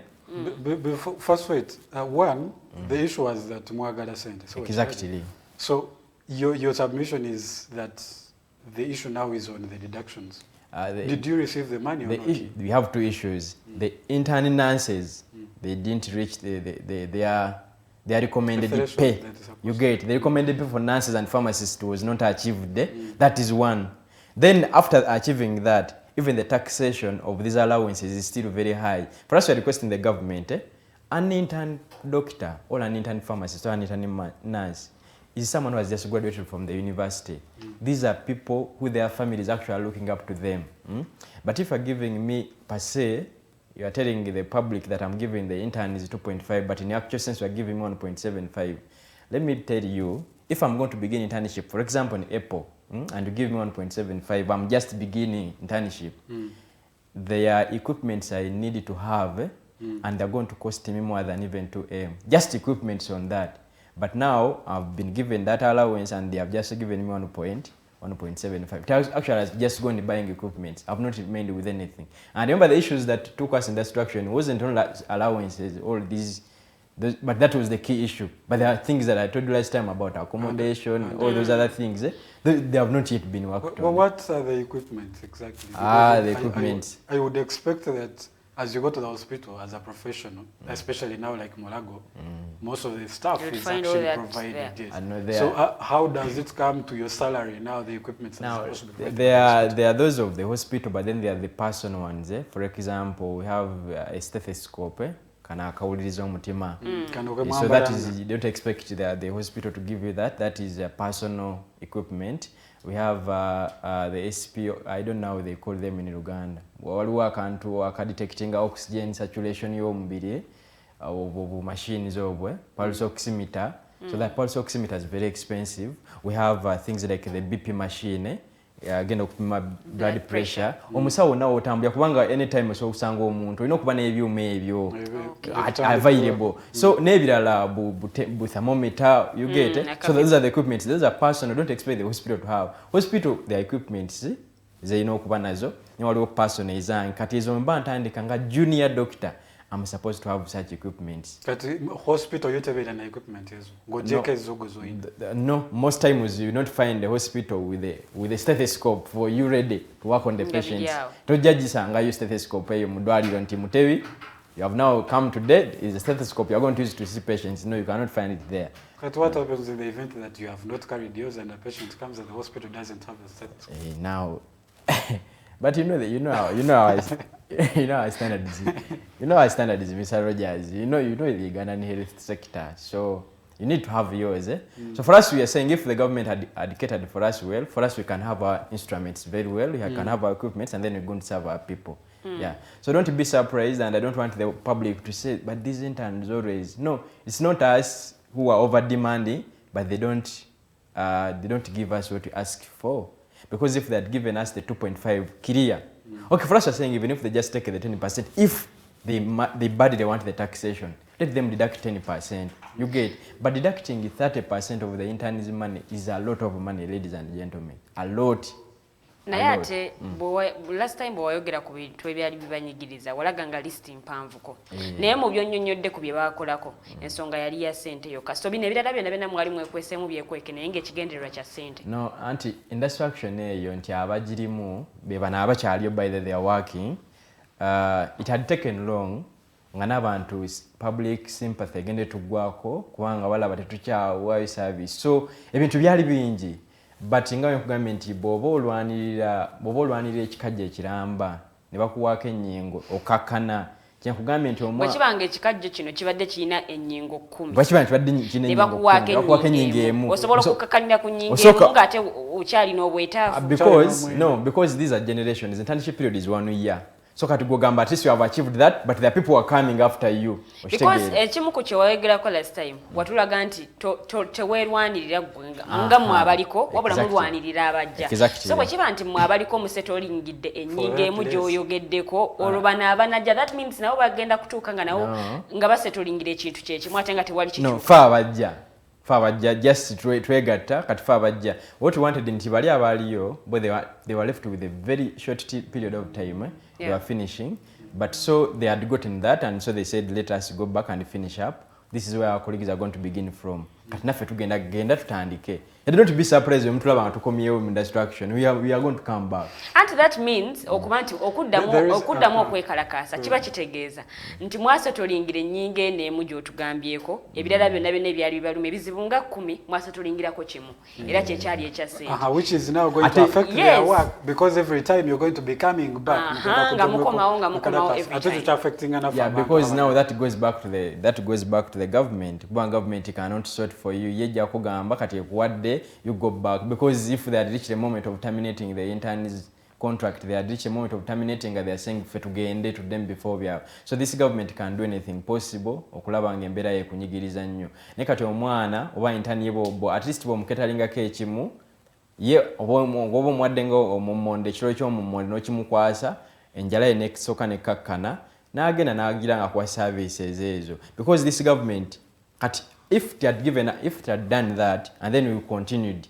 First wait, one, the issue was that mwagala sente. So exactly. So your submission is that the issue now is on the deductions. Did you receive the money or not? We have two issues. The intern nurses, they didn't reach their recommended pay. You get the recommended pay for nurses and pharmacists was not achieved. That is one. Then after achieving that, even the taxation of these allowances is still very high. For us, we are requesting the government, an intern doctor or an intern pharmacist or an intern nurse is someone who has just graduated from the university. These are people who their families actually are looking up to them. But if you are giving me per se, you are telling the public that I'm giving the intern is 2.5, but in actual sense, you are giving 1.75. Let me tell you, if I'm going to begin internship, for example, in Apple, and you give me 1.75, I'm just beginning internship. Their equipments I need to have, and they're going to cost me more than even 2M. Just equipments on that. But now I've been given that allowance, and they have just given me 1.75. Actually, I was just going to buying equipment. I've not remained with anything. And remember the issues that took us in that structure wasn't only allowances, all these. But that was the key issue. But there are things that I told you last time about accommodation, all those other things. They have not yet been worked on. What are the equipment exactly? The equipment. I would expect that as you go to the hospital as a professional, especially now like Molago, most of the staff is actually provided. Yes. So how does it come to your salary now? The equipment now there are those of the hospital, but then there are the personal ones. For example, we have a stethoscope. So that is, you don't expect the hospital to give you that. That is personal equipment. We have the SPO, I don't know how they call them in Uganda. We work on detecting oxygen saturation y'omubiri machines pulse oximeter. So that pulse oximeter is very expensive. We have things like the BP machine. Again, blood pressure. Omusawo nawo otambula kubanga anytime so usanga omuntu olina okuba n'ebyuma ebyo available. So n'ebirala bu thermometer, you get it. So those are the equipment. Those are personal. Don't expect the hospital to have. Hospital, their equipment zirina okuba nazo. Ne waliwo personal ezange. Kati ezo mba ntandika nga junior doctor. I'm supposed to have such equipment. But hospital you tell an equipment is no, most times you will not find the hospital with a stethoscope for you ready to work on the patients. To judge sanga you stethoscope you mudwaliro nti Mutebi, you have now come today is a stethoscope you are going to use to see patients. No, you cannot find it there. But what happens in the event that you have not carried yours and the patient comes and the hospital doesn't have a stethoscope? Now but you know our standards. You know our standards, Mr. Rogers. You know the Ugandan health sector. So you need to have yours. So for us, we are saying if the government had catered for us well, for us we can have our instruments very well. We can have our equipment, and then we're going to serve our people. Yeah. So don't be surprised, and I don't want the public to say, but these interns always. No, it's not us who are over demanding, but they don't give us what we ask for. Because if they had given us the 2.5 clear, okay, for us we're saying even if they just take the 20%, if they badly want the taxation, let them deduct 10%. You get, but deducting 30% of the interns' money is a lot of money, ladies and gentlemen. A lot. Naye ate last time bw'oyogera ku bintu ebyali bibanyigiriza walaganga list mpanvuko naye mu byonnyonnyodde ku bye baakolako ensonga yali ya ssente yokka so bino ebirala byonna mwali mwekweseemu byekweke naye ng'ekigendererwa kya ssente. No, anti industry action eyo nti abagirimu be bano abakyaliyo by the they are working. It had taken long nga n'abantu public sympathy egende tuggwako kubanga balaba tetukyawayo service. So ebintu byali bingi. But nga nkugambye nti bw'oba olwanirira ekikajja ekiramba ne bakuwaako ennyingo okakkana kyenkugambye nti bwe kibanga ekikajjo kino kibadde kirina ennyingo 10 bwe kibanga kibadde kirina ennyingo 10 bakuwaako ennyingo emu osobola okukakkanira ku nnyingo emu ng'ate okyalina obwetaavu because these are generations. Internship period is 1 year. So kati gogamba at least you have achieved that, but there are people who are coming after you. Because ekimu ku kyewayogerako last time watulaga nti teweerwanirira nga mwabaliko wabula mulwanirira abajja. So bwe kiba nti mwabaliko musetolingidde ennyingo emu gy'oyogeddeko olwo bano abanajja, that means nabo bagenda kutuuka nga nabo nga basetolingire ekintu kyekimu ate nga tewali kikyuka. No, Fabajja just twegatta kati Fabajja. What we wanted nti bali abaliyo, but they were left with a very short period of time. They were finishing, but so they had gotten that, and so they said, let us go back and finish up. This is where our colleagues are going to begin from. Kati naffe tugenda tutandike. Don't be surprised when tulaba nga tukomyewo mu distraction. We are going to come back. And that means okuba nti okuddamu okwekalakaasa kiba kitegeeza nti mwasotolingira ennyingo eno emu gy'otugambyeko ebirala byonna byonna ebyali bibaluma ebizibu nga 10 mwasotolingirako kimu era kyekyali ekya ssente. Which is now going to affect their work because every time you're going to be coming back. Nga mukomawo every time. It's affecting enough. Yeah, because now that goes back to the government. Government cannot sort for you. Yejja kugamba kati ekuwadde you go back, because if they had reached the moment of terminating the intern's contract, they had reached a moment of terminating and they are saying fe tugende to them before we are. So this government can do anything possible okulaba nga embeera yekunyigiriza nnyo. Ne kati omwana oba intern yebo at least bomuketalinga ekimu ye oba omwadde nga omumonde kiro ky'omumonde n'okimukwasa enjala ye nekisoka nekkakkana n'agenda n'agira nga kwa services ezo, because this government kati if it had done that and then we continued,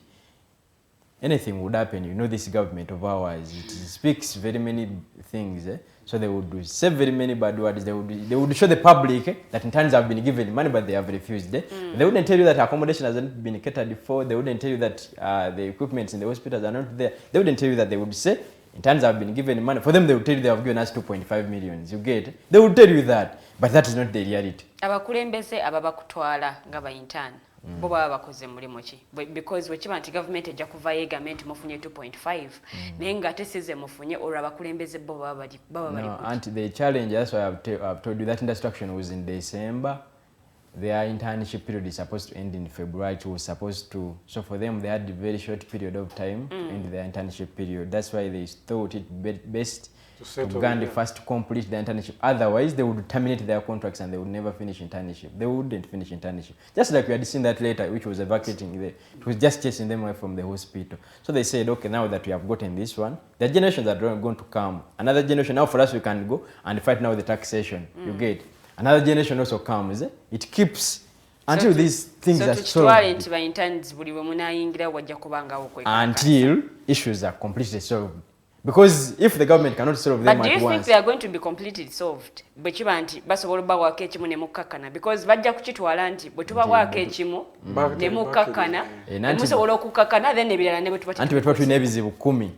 anything would happen. You know, this government of ours, it speaks very many things. So they would say very many bad words. They would show the public that interns have been given money, but they have refused. They wouldn't tell you that accommodation hasn't been catered for. They wouldn't tell you that the equipment in the hospitals are not there. They wouldn't tell you that. They would say interns have been given money. For them, they would tell you they have given us 2.5 million. You get? They would tell you that, but that is not the reality. Abakulembeze ababakutwala nga ba intern bo baba bakoze mulimu ki, because wekiba nti government ejja kuvayo egament mufunye 2.5 naye nga tesize mufunye olwo abakulembeze bo baba bali and the challenge, that's why I've told you that instruction was in December. Their internship period is supposed to end in February. It was supposed to, so for them they had a very short period of time in their internship period. That's why they thought it best to Uganda first complete the internship. Otherwise, they would terminate their contracts and they would never finish internship. They wouldn't finish internship. Just like we had seen that later, which was evacuating it was just chasing them away from the hospital. So they said, okay, now that we have gotten this one, the generations that are going to come, another generation, now for us we can go and fight now the taxation. You get? Another generation also comes. It keeps until these things are solved. Until issues are completely solved. Because if the government cannot solve them at once. But do you think they are going to be completely solved? Bwekiba nti basobola bawaako ekimu ne mukakkana, because bajja kukitwala nti bwe tubawaako ekimu ne mukakkana musobola okukakkana then ebirala ne bwe tuba anti bwe tuba tulina ebizibu 10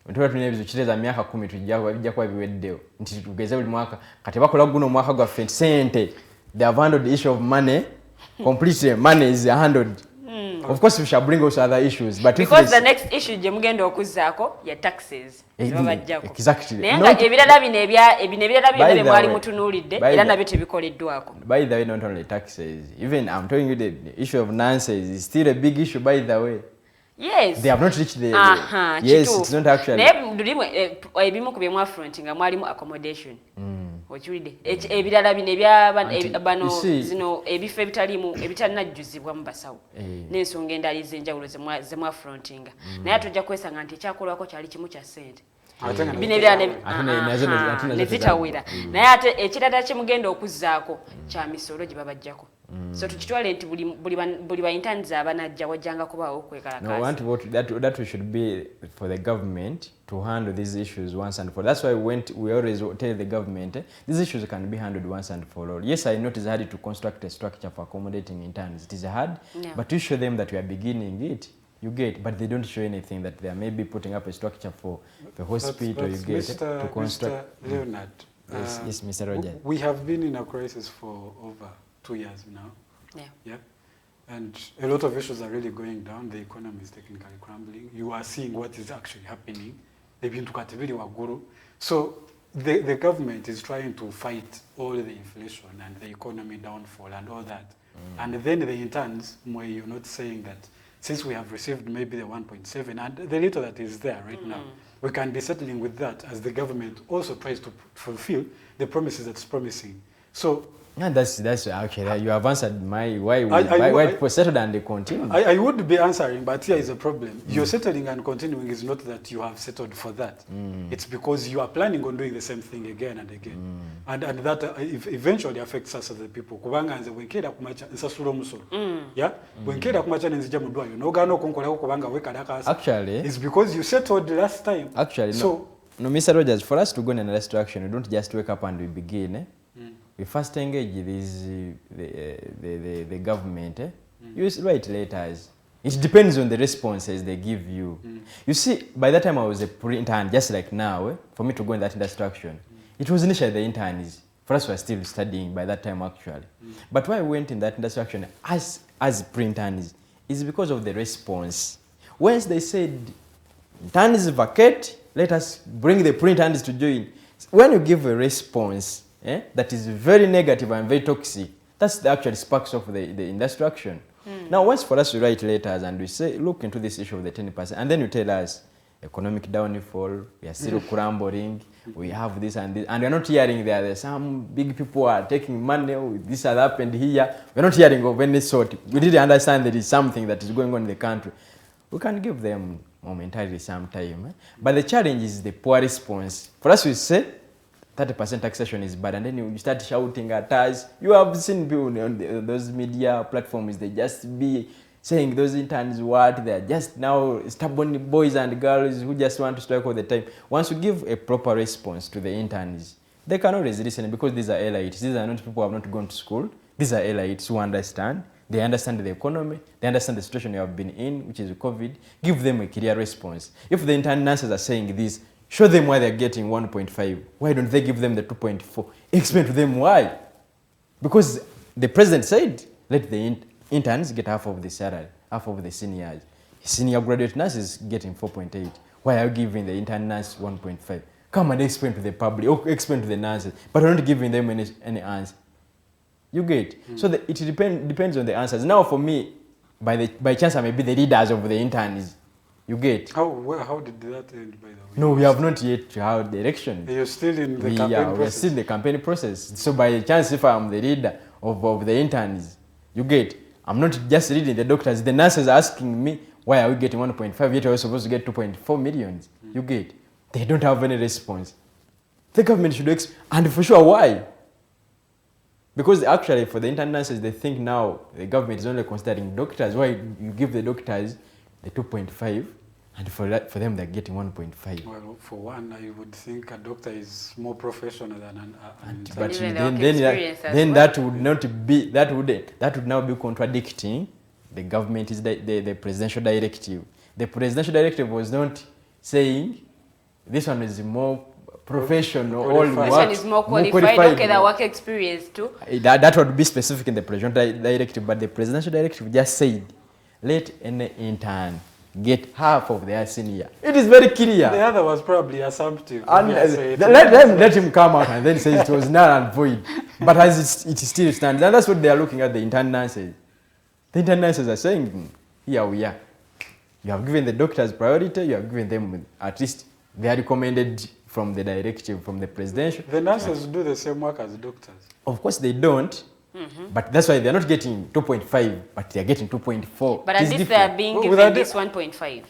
bwe tuba tulina ebizibu kiteeza myaka 10 bijja kuba biweddewo nti tugeze buli mwaka kati bakola guno omwaka gwaffe sente. They have handled the issue of money completely. Money is handled. Of course we shall bring also other issues, but because the next issue je mugenda okuzzaako ya taxes. Exactly. Naye nga ebirala bino mwali mutunuulidde era nabyo tebikoleddwako. By the way, not only taxes, even I'm telling you the issue of nonsense is still a big issue, by the way. Yes. They have not reached the yes, it's not actually. Ebimu ku bye mwafronti nga mwalimu accommodation. Okiwulidde ebirala bino ebyabano zino ebifo ebitalinaajjuzibwa mu basawo n'ensonga endala ez'enjawulo ze mwafrontinga naye tujja kwesanga nti ekyakolwako kyali kimu kya ssente bino ebirala ne zitawera naye ate ekirala kye mugenda okuzzaako kya misolo gye babajjako. So tukitwale nti buli ba interns abanajja wajjanga kubaawo okwekalakaasa. No, that we should be for the government to handle these issues once and for all. That's why we always tell the government these issues can be handled once and for all. Yes, I know it is hard to construct a structure for accommodating interns. It is hard, but you show them that we are beginning it. You get, but they don't show anything that they are maybe putting up a structure for the hospital. You get to construct. Mr. Leonard, yes, Mr. Roger. We have been in a crisis for over 2 years now. Yeah. And a lot of issues are really going down. The economy is technically crumbling. You are seeing what is actually happening. Ebintu katibiri waguru. So the government is trying to fight all the inflation and the economy downfall and all that. And then the interns, where you're not saying that since we have received maybe the 1.7 and the little that is there right now, we can be settling with that as the government also tries to fulfill the promises that's promising. So yeah, that's actually you have answered my why people settled and they continue. I would be answering, but here is a problem. You're settling and continuing is not that you have settled for that. It's because you are planning on doing the same thing again and again, and that eventually affects us as the people. Kubanga nze wenkera kumacha nsasula omusolo. Yeah, wenkera kumacha nenzija mudwayo. No gano konkolako kubanga wekadaka. Actually, it's because you settled last time. Actually, so no, Mr. Rogers, for us to go in another direction, we don't just wake up and we begin. We first engage the government. You write letters. It depends on the responses they give you. You see, by that time I was a pre-intern, just like now, for me to go in that instruction. It was initially the interns. For us, we were still studying by that time, actually. But why I went in that instruction as pre-interns is because of the response. Once they said, interns vacate, let us bring the pre-interns to join. When you give a response, that is very negative and very toxic, that's the actual sparks of the instruction. Now, once for us to write letters and we say, look into this issue of the 10%, and then you tell us, economic downfall, we are still crumbling, we have this and this, and we're not hearing there's some big people are taking money, this has happened here, we're not hearing of any sort. We didn't understand there is something that is going on in the country. We can give them momentarily some time. But the challenge is the poor response. For us, we say, 30% taxation is bad, and then you start shouting at us. You have seen people on those media platforms, they just be saying those interns what, they're just now stubborn boys and girls who just want to strike all the time. Once you give a proper response to the interns, they can always listen because these are elites. These are not people who have not gone to school. These are elites who understand. They understand the economy. They understand the situation you have been in, which is COVID. Give them a clear response. If the interns are saying this, show them why they're getting 1.5. Why don't they give them the 2.4? Explain to them why. Because the president said, let the interns get half of the salary, half of the seniors. Senior graduate nurses getting 4.8. Why are you giving the intern nurse 1.5? Come and explain to the public, or explain to the nurses, but you're not giving them any answer. You get? So it depends on the answers. Now for me, by chance I may be the leaders of the interns. You get? How did that end, by the way? No, we have not yet had the election. You're still in the campaign process? We are still in the campaign process. So by chance, if I'm the leader of the interns, you get? I'm not just reading the doctors. The nurses are asking me, why are we getting 1.5 yet we're supposed to get 2.4 million? You get? They don't have any response. The government should and for sure, why? Because actually for the intern nurses, they think now the government is only considering doctors. Why you give the doctors the 2.5, and for them they're getting 1.5. Well, for one, I would think a doctor is more professional than an intern. But then that would now be contradicting the government is the presidential directive. The presidential directive was not saying this one is more professional. This one is more qualified. Okay, the work experience too. That would be specific in the presidential directive, but the presidential directive just said, let any intern get half of their senior. It is very clear. The other was probably assumptive. And let him come out and then say it was null and void. But as it still stands, and that's what they are looking at the intern nurses. The intern nurses are saying, here we are. You have given the doctors priority, you have given them at least they are recommended from the directive, from the presidential. The nurses do the same work as doctors. Of course they don't. But that's why they're not getting 2.5, but they're getting 2.4. But at least they are being given this 1.5.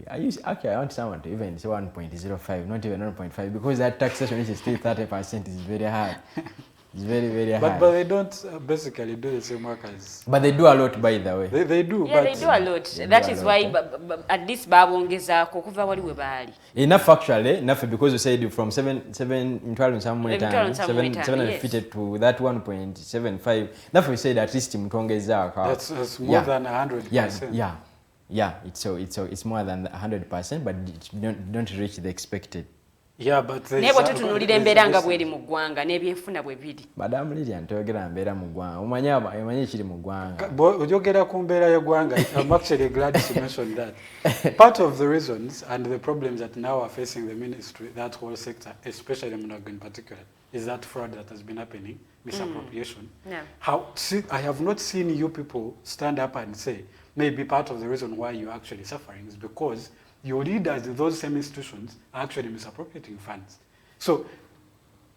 I want someone to even say 1.05, not even 1.5, because that taxation is still 30% is very high. It's very, very high. But they don't basically do the same work as... But they do a lot, by the way. They do. Yeah, they do a lot. That is why at this babongezako kuva wali we bali. Enough actually, enough because you said from 750 to that 1.75. Enough we said at least mtongezako. That's more than 100%. Yeah, it's more than 100%, but it don't reach the expected. Yeah, but nebo tutunulira embeera nga bweri mu ggwanga n'ebyenfuna bwe biri. Madam Lydia ntogera mbeera mu ggwanga. Omanyi kiri mu ggwanga. Ojogera ku mbeera y'eggwanga. I'm actually glad to mention that. Part of the reasons and the problems that now are facing the ministry, that whole sector, especially Munago in particular, is that fraud that has been happening, misappropriation. Yeah. I have not seen you people stand up and say, maybe part of the reason why you're actually suffering is because your leaders in those same institutions are actually misappropriating funds. So,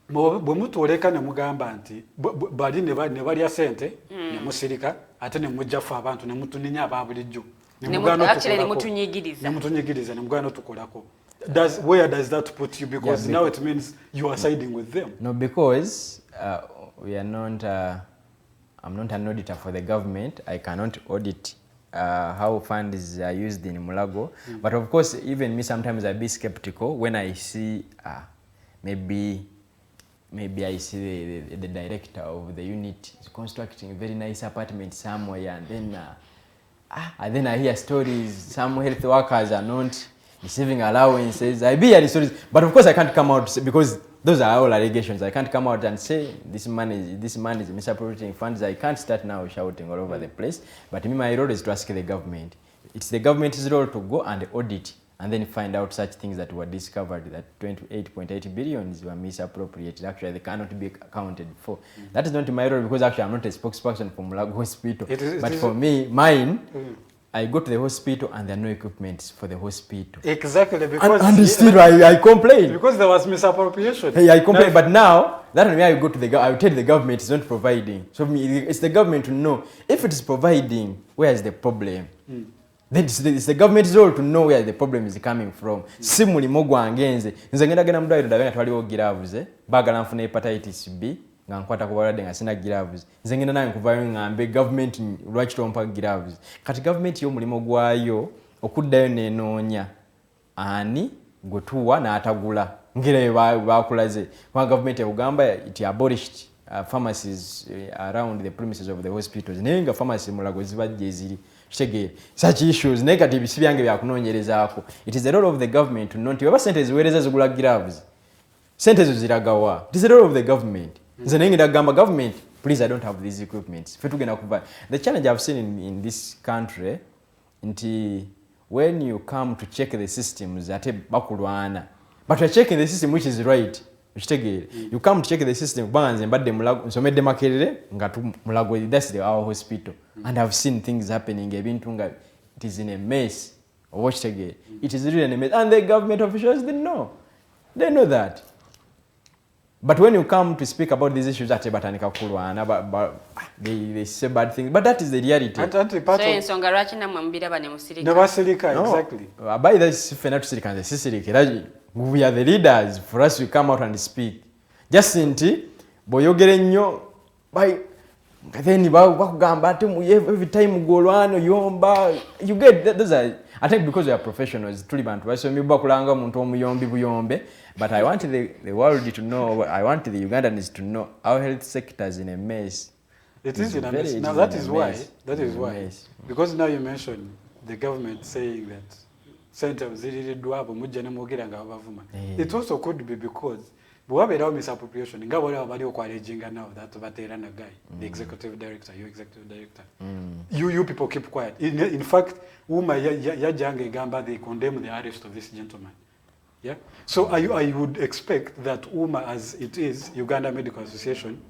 bwe mutoleka ne mugamba nti bali ne balya sente ne musirika ate ne mujjafu abantu ne mutuninya ababulijjo ne mutunyigiriza ne mugano tukolako. Where does that put you? Because now it means you are siding with them. No, because we are not. I'm not an auditor for the government. I cannot audit how funds are used in Mulago. But of course, even me sometimes I be skeptical when I see maybe I see the director of the unit is constructing a very nice apartment somewhere, and then I hear stories. Some health workers are not receiving allowances. I be hearing stories, but of course I can't come out because those are all allegations. I can't come out and say this man is misappropriating funds. I can't start now shouting all over the place. But my role is to ask the government. It's the government's role to go and audit and then find out such things that were discovered, that 28.8 billion were misappropriated. Actually, they cannot be accounted for. That is not my role because actually I'm not a spokesperson for Mulago Hospital. But for me, mine, I go to the hospital and there are no equipment for the hospital. Exactly, because... And still I complain. Because there was misappropriation. Hey, I complain, but now, that is why I go to the I tell the government it's not providing. So it's the government to know. If it is providing, where is the problem? Then it's the government's role to know where the problem is coming from. Simuli mogwangenze. Nze ngenda gena mudwairo dagana twaliwo gloves, bagala nfuna hepatitis B. Nga nkwata kubalwadde nga sina gloves. Nze ngenda naye nkuvayo ngambe government lwaki tompa gloves. Kati government y'omulimu gwayo okuddayo nenoonya ani gwetuwa n'atagula ngire bakulaze. Kwa government ya Uganda it abolished pharmacies around the premises of the hospitals. Naye nga pharmacy Mulago zibajje eziri. Such issues negative sibyange byakunoonyerezaako. It is the role of the government to know nti weba sente ziweereza zigula gloves. Sente zo ziragawa. It is the role of the government. Government, please, I don't have these equipments. The challenge I've seen in this country, when you come to check the systems, but you're checking the system which is right. You come to check the system, that's our hospital. And I've seen things happening. It is in a mess. It is really in a mess. And the government officials didn't know. They know that. But when you come to speak about these issues, they say bad things. But that is the reality. Exactly. By this, we are the leaders. For us, we come out and speak. Just inti, boyogere nnyo, then every time go on, you get those are. I think because we are professionals, but I want the world to know, I want the Ugandans to know our health sector is in a mess. It is in a mess. Now that is why. Because now you mentioned the government saying that it also could be because we have a misappropriation. Now that the executive director, you executive director. You people keep quiet. In fact, they condemn the arrest of this gentleman. Yeah. So I would expect that UMA, as it is, Uganda Medical Association,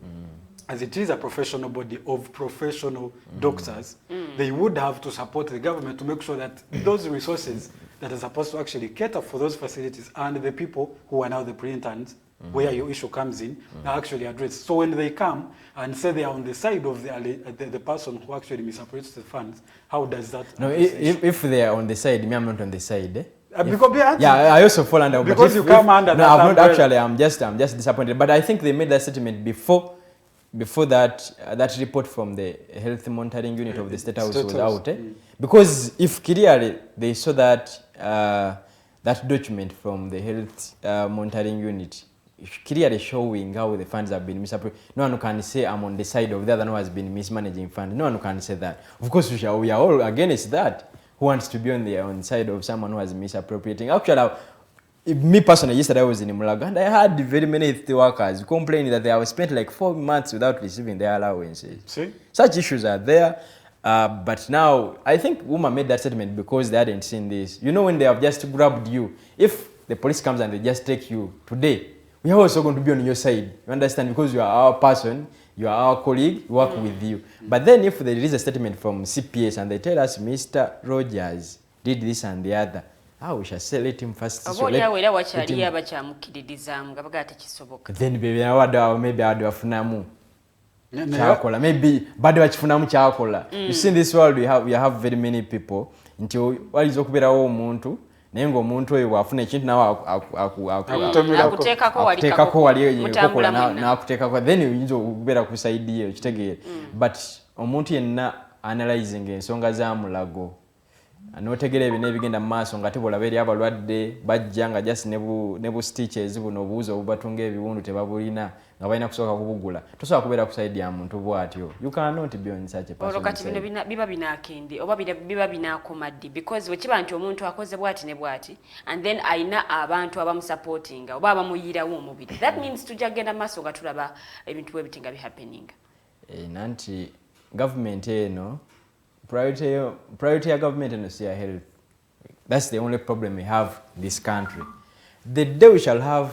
as it is a professional body of professional doctors, they would have to support the government to make sure that those resources that are supposed to actually cater for those facilities and the people who are now the pre-interns, where your issue comes in, are actually addressed. So when they come and say they are on the side of the person who actually misappropriates the funds, how does that? No, if they are on the side, me, I'm not on the side. Eh? Because I also fall under. Because you come under. No, I'm not actually. I'm just disappointed. But I think they made that statement before that report from the health monitoring unit of the State House was out. Because if clearly they saw that that document from the health monitoring unit clearly showing how the funds have been misappropriated, no one can say I'm on the side of the other one who has been mismanaging funds. No one can say that. Of course, we are all against that. Who wants to be on the side of someone who has misappropriating? Actually, me personally, yesterday I was in Mulago and I had very many health workers complaining that they have spent like 4 months without receiving their allowances. See? Such issues are there. But now, I think women made that statement because they hadn't seen this. You know, when they have just grabbed you, if the police comes and they just take you today, we are also going to be on your side. You understand? Because you are our person. You are our colleague, we work with you. But then if there is a statement from CPS and they tell us Mr. Rogers did this and the other, we shall say let him first. Then maybe wafunamu chakola, maybe bado wachifunamu chakola. You see in this world we have very many people until walizo kuberawo omuntu naye ng'omuntu oyo bw'afuna ekintu nawe akuteekako wali kokola n'akuteekako then oyinza okubeera ku side ye okitegeera but omuntu yenna analyzing ensonga za mulago n'otegeera ebyo n'ebigenda mu maaso nga tebolaba eri abalwadde bajja nga just ne bu stitches buno obuwuzi obubatunga ebiwundu tebabulina nga balina kusooka kubugula tosobola kubeera ku side ya muntu bw'atyo you cannot be on such a person kati bino biba binakende oba biba binakomadde because wekiba nti omuntu akoze bw'ati ne bw'ati and then ayina abantu abamusupportinga oba abamuyirawo omubiri that means tujja kugenda maaso nga tulaba ebintu bwe bitinga bihappening nanti government eno priority ya government eno si ya health. That's the only problem we have in this country. The day we shall have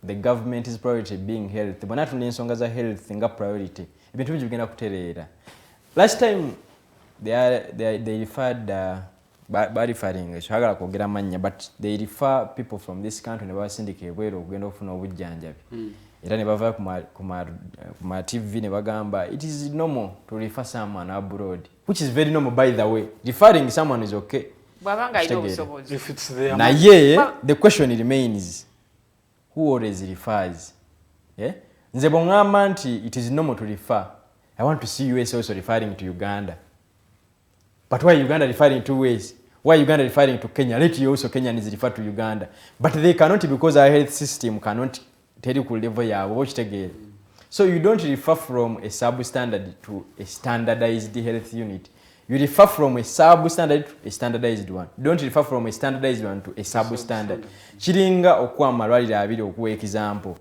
the government's priority being health, bwana tuna ensonga za health nga priority ebintu bingi bigenda kutereera. Last time they referred referring shagala kwogera manya but they refer people from this country ne basindika ebwero okugenda okufuna obujjanjabi era ne bava kuma TV ne bagamba it is normal to refer someone abroad, which is very normal by the way. Referring someone is okay if it's there. Now the question remains, who always refers? Yeah? Nze bongamba nti it is normal to refer. I want to see US also referring to Uganda. But why Uganda referring two ways? Why Uganda referring to Kenya? Let you also Kenyan is referred to Uganda. But they cannot because our health system cannot tell you level ya watch again. So you don't refer from a substandard to a standardized health unit. You refer from a substandard to a standardized one. You don't refer from a standardized one to a substandard. Chiringa okwa malwalira abiri okuwa example.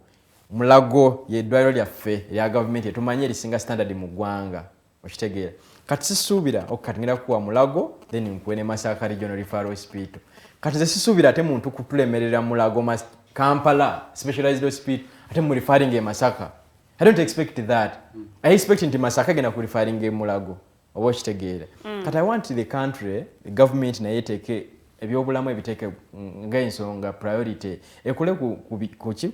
Mulago ye dwaliro lyaffe ya government etumanye lisinga standard mu ggwanga. Okitegeera. Kati sisuubira okukatingira kuwa Mulago then nkwene Masaka Regional Referral Hospital. Kati sisuubira ate muntu kutulemerera Mulago Kampala Specialized Hospital ate mu referring e Masaka. I don't expect that. I expect nti Masaka gena ku referring e Mulago. Oba okitegeera. Kati I want the country, the government naye eteke ebyobulamu ebiteke ng'ensonga priority ekole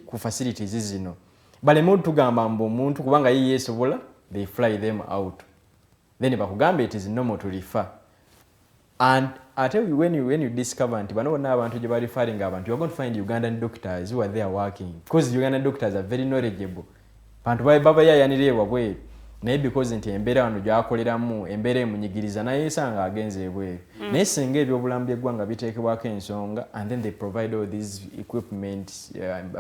ku facilities zino. Baleme tugamba mbu omuntu kubanga ye yesobola they fly them out. Then bakugambe it is normal to refer. And I tell you when you discover nti bano bonna abantu gye bali referring abantu, you are going to find Ugandan doctors who are there working because Ugandan doctors are very knowledgeable. Bantu baba yayanire wabwe naye because nti embeera wano gyakoleramu embeera emunyigiriza naye esanga agenze ebweru naye singa ebyobulamu by'eggwanga biteekebwako ensonga and then they provide all these equipment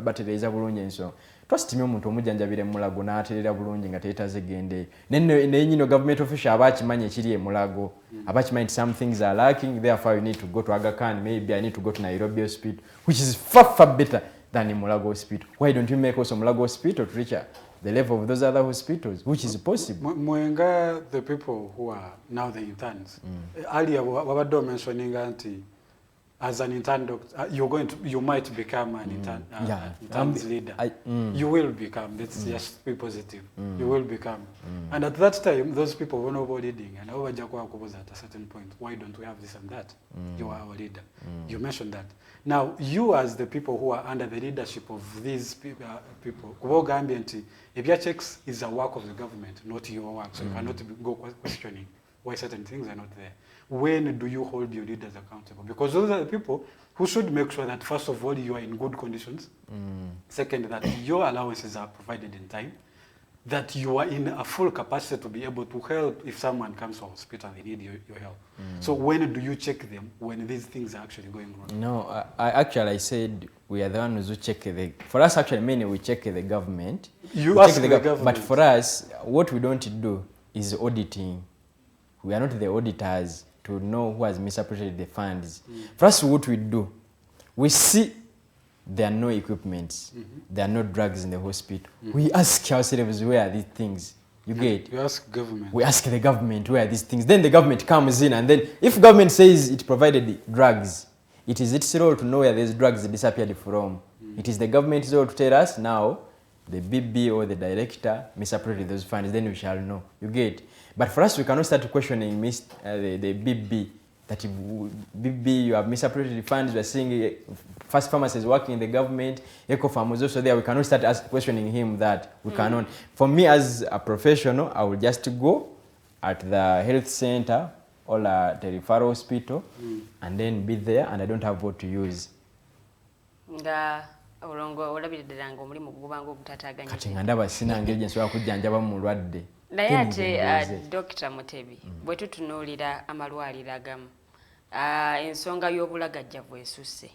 batereeza bulungi ensonga twasitimye omuntu omujjanjabire Mulago n'aterera bulungi nga teetaze gende naye nyino government official abakimanya ekiri e Mulago abakimanyi some things are lacking, therefore you need to go to Aga Khan, maybe I need to go to Nairobi Hospital, which is far better than in Mulago Hospital. Why don't you make also Mulago Hospital to reach the level of those other hospitals, which is possible? Mwenga, the people who are now the interns, earlier Wabado mentioning anti as an intern doctor, you might become an intern leader. You will become. Let's just be positive. You will become. And at that time, those people were not leading. And over Jakwa was at a certain point. Why don't we have this and that? You are our leader. You mentioned that. Now, you as the people who are under the leadership of these people, checks is a work of the government, not your work. So you cannot go questioning why certain things are not there. When do you hold your leaders accountable? Because those are the people who should make sure that, first of all, you are in good conditions. Second, that your allowances are provided in time. That you are in a full capacity to be able to help if someone comes to hospital, they need your help. So when do you check them when these things are actually going wrong? No, I said we are the ones who check for us actually mainly we check the government. You ask the government. But for us, what we don't do is auditing. We are not the auditors to know who has misappropriated the funds. For us, what we do, we see there are no equipment, there are no drugs in the hospital. We ask ourselves where are these things. You get? We ask government. We ask the government where are these things. Then the government comes in, and then if government says it provided drugs, it is its role to know where these drugs disappeared from. It is the government's role to tell us now the BB or the director misappropriated those funds, then we shall know. You get? But for us, we cannot start questioning the BB. That BB, you have misappropriated funds. We are seeing first pharmacists working in the government. Eco Farm was also there. We cannot start questioning him that. We cannot. For me as a professional, I will just go at the health center or at the referral hospital and then be there, and I don't have what to use. Kati nga ndaba sina ngeri nsobola kujjanjaba mulwadde. Naye ate Dr. Mutebi bwe tutunuulira amalwaliro agamu ensonga y'obulagajjavu esusse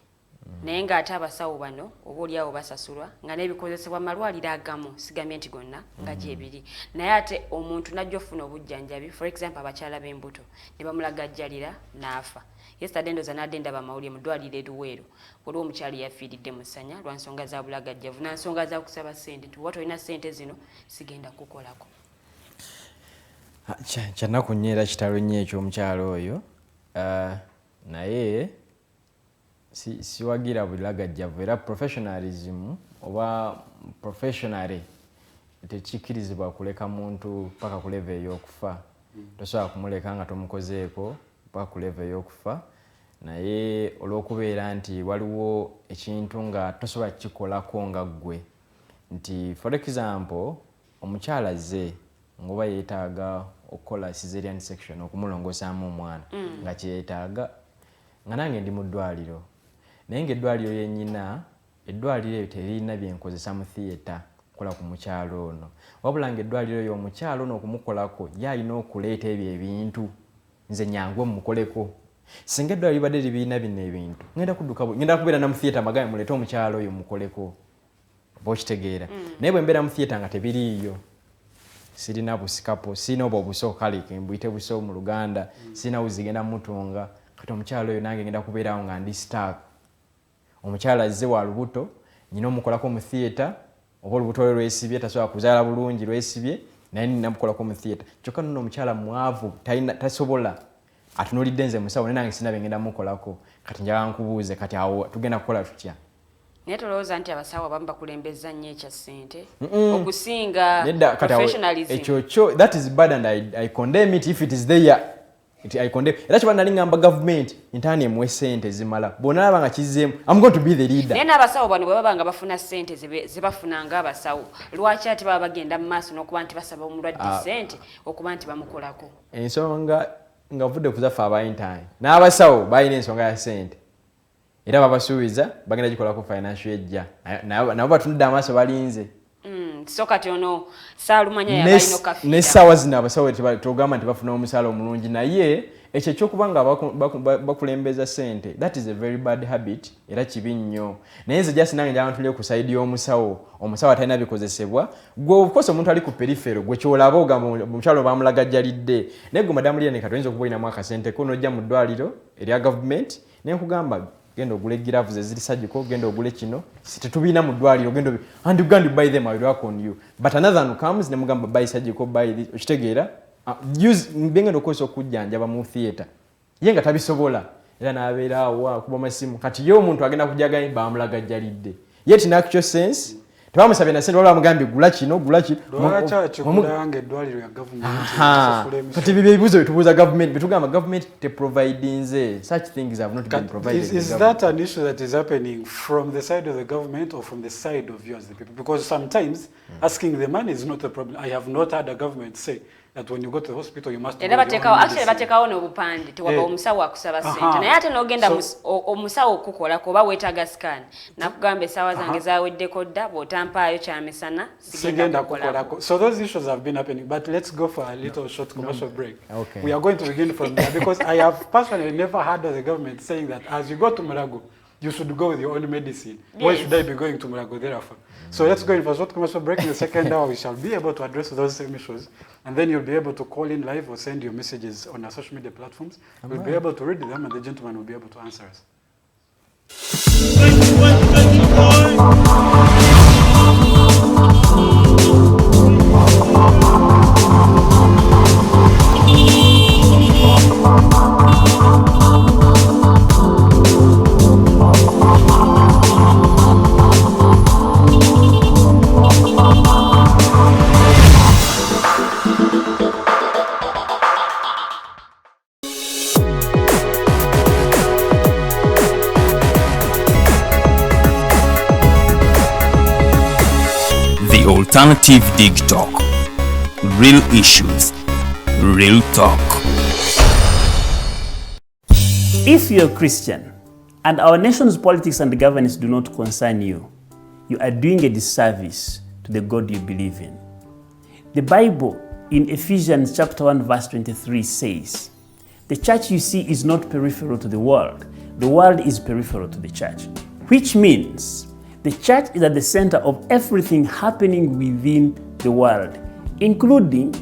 naye ng'ate abasawo bano obaoliawo basasulwa nga n'ebikozesebwa amalwaliro agamu sigambye nti gonna nga gyebiri naye ate omuntu najja ofuna obujjanjabi for example abakyala b'embuto ne bamulagajjalira n'afa yesterday ndoza nadde ndaba amawulire mu ddwaliro eruweero waliwo omukyala yafiiridde mu ssanya lwa nsonga za bulagajjavu na nsonga za kusaba ssente nti watu olina ssente zino sigenda kukolako. Kyanaku nnyo kitalo nnyo eky'omukyalo oyo naye siwagira bulagajjavu era professionalism oba professionally tekikkirizibwa kuleka muntu paka ku level ey'okufa. Tosobola kumuleka nga tomukozeeko paka ku level ey'okufa naye olw'okubeera nti waliwo ekintu nga tosobola kikolako nga ggwe nti for example omukyala ze ngoba yeetaaga okukola cesarean section okumulongosaamu omwana nga kyetaaga nga nange ndi mu ddwaliro naye ng'eddwaliro yennyina eddwaliro eyo terina byenkozesa mu theatre kukola ku mukyalo ono wabula ng'eddwaliro eyo omukyalo ono okumukolako yalina okuleeta ebyo ebintu nze nyangu mukoleko singa eddwaliro libadde libiina bino ebintu ngenda kubeera na mu theatre magaye muleete omukyalo oyo mukoleko oba okitegeera naye bwe mbeera mu theatre nga tebiriiyo sirina busikapo sirina obwo obuso kale kembuyite buso mu Luganda sirina buzigenda mutunga kati omukyalo oyo nange ngenda kubeerawo nga ndi stark omukyala azze wa lubuto nyina omukolako mu theatre oba olubuto lwe lwesibye tasobola kuzaala bulungi lwesibye naye nina mukolako mu theatre kyokka nno omukyala mwavu tasobola atunuulidde nze musawo naye nange sirina bengenda mukolako kati njagala nkubuuze kati awo tugenda kukola tutya. Naye tolowooza nti abasawo abamu bakulembeza nnyo ekya ssente okusinga professionalism. Ekyo that is bad and I condemn it if it is there. I condemn. Era kyo bana lingamba government intaani emuwe ssente zimala. Bonna abanga kizeemu I'm going to be the leader. Naye n'abasawo bano bwe baba nga bafuna ssente ze bafunanga abasawo lwaki ate baba bagenda mu maaso n'okuba nti basaba omulwadde ssente okuba nti bamukolako. Ensonga nga vudde kuzaffe aba intaani n'abasawo balina ensonga ya ssente. Era babasuubiza bagenda gikolako financial ejja nabo batunudde amaaso balinze so kati ono saalumanya yabalina okafiira n'essaawa zino abasawo tugamba nti bafuna omusaala omulungi naye ekyo ekyokuba nga bakulembeza ssente that is a very bad habit era kibi nnyo naye nze jasi nange njagala ntulire ku sayidi y'omusawo atalina bikozesebwa gwe obukosa omuntu ali ku perifero gwe kyolaba ogamba omukyalo bamulagajjalidde naye gwe madamu Liyane kati oyinza okuba olinamu akasente ko n'ojja mu ddwaliro erya gavumenti naye nkugamba genda ogule gloves eziri surgical genda ogule kino tetubiina mu ddwaliro genda and you can buy them I will work on you but another one comes ne mugamba buy surgical buy this okitegeera use bengenda okozesa okujjanjaba mu theatre ye nga tabisobola era n'abeera awo akuba amasimu kati ye omuntu agenda kujaga bamulagajjalidde ye tina actual sense tebamusabye na sente waliwo bamugambye gula kino lwakyakikulanga eddwaliro ya gavumenti kati bibyo ebibuuzo byetubuuza gavumenti betugamba gavumenti teprovidinze such things have not been provided. Is that an issue that is happening from the side of the government or from the side of you as the people? Because sometimes asking the money is not a problem. I have not had a government say that when you go to the hospital you must batekawo n'obupande tewaba omusawo akusaba ssente naye ate n'ogenda omusawo okukolako oba weetaaga scan nakugamba essaawa zange zaweddeko dda bw'otampaayo kyamisana sigenda kukolako. So those issues have been happening, but let's go for a little short commercial break. Okay. We are going to begin from there because I have personally never heard of the government saying that as you go to Mulago you should go with your own medicine. Yes. Why should I be going to Mulago thereafter? So let's go in for a short commercial break. In the second hour, we shall be able to address those same issues. And then you'll be able to call in live or send your messages on our social media platforms. We'll be able to read them and the gentleman will be able to answer us. The Alternative Digitalk. Real issues, real talk. If you're a Christian and our nation's politics and governance do not concern you, you are doing a disservice to the God you believe in. The Bible in Ephesians chapter 1 verse 23 says, the church you see is not peripheral to the world is peripheral to the church, which means the church is at the center of everything happening within the world, including,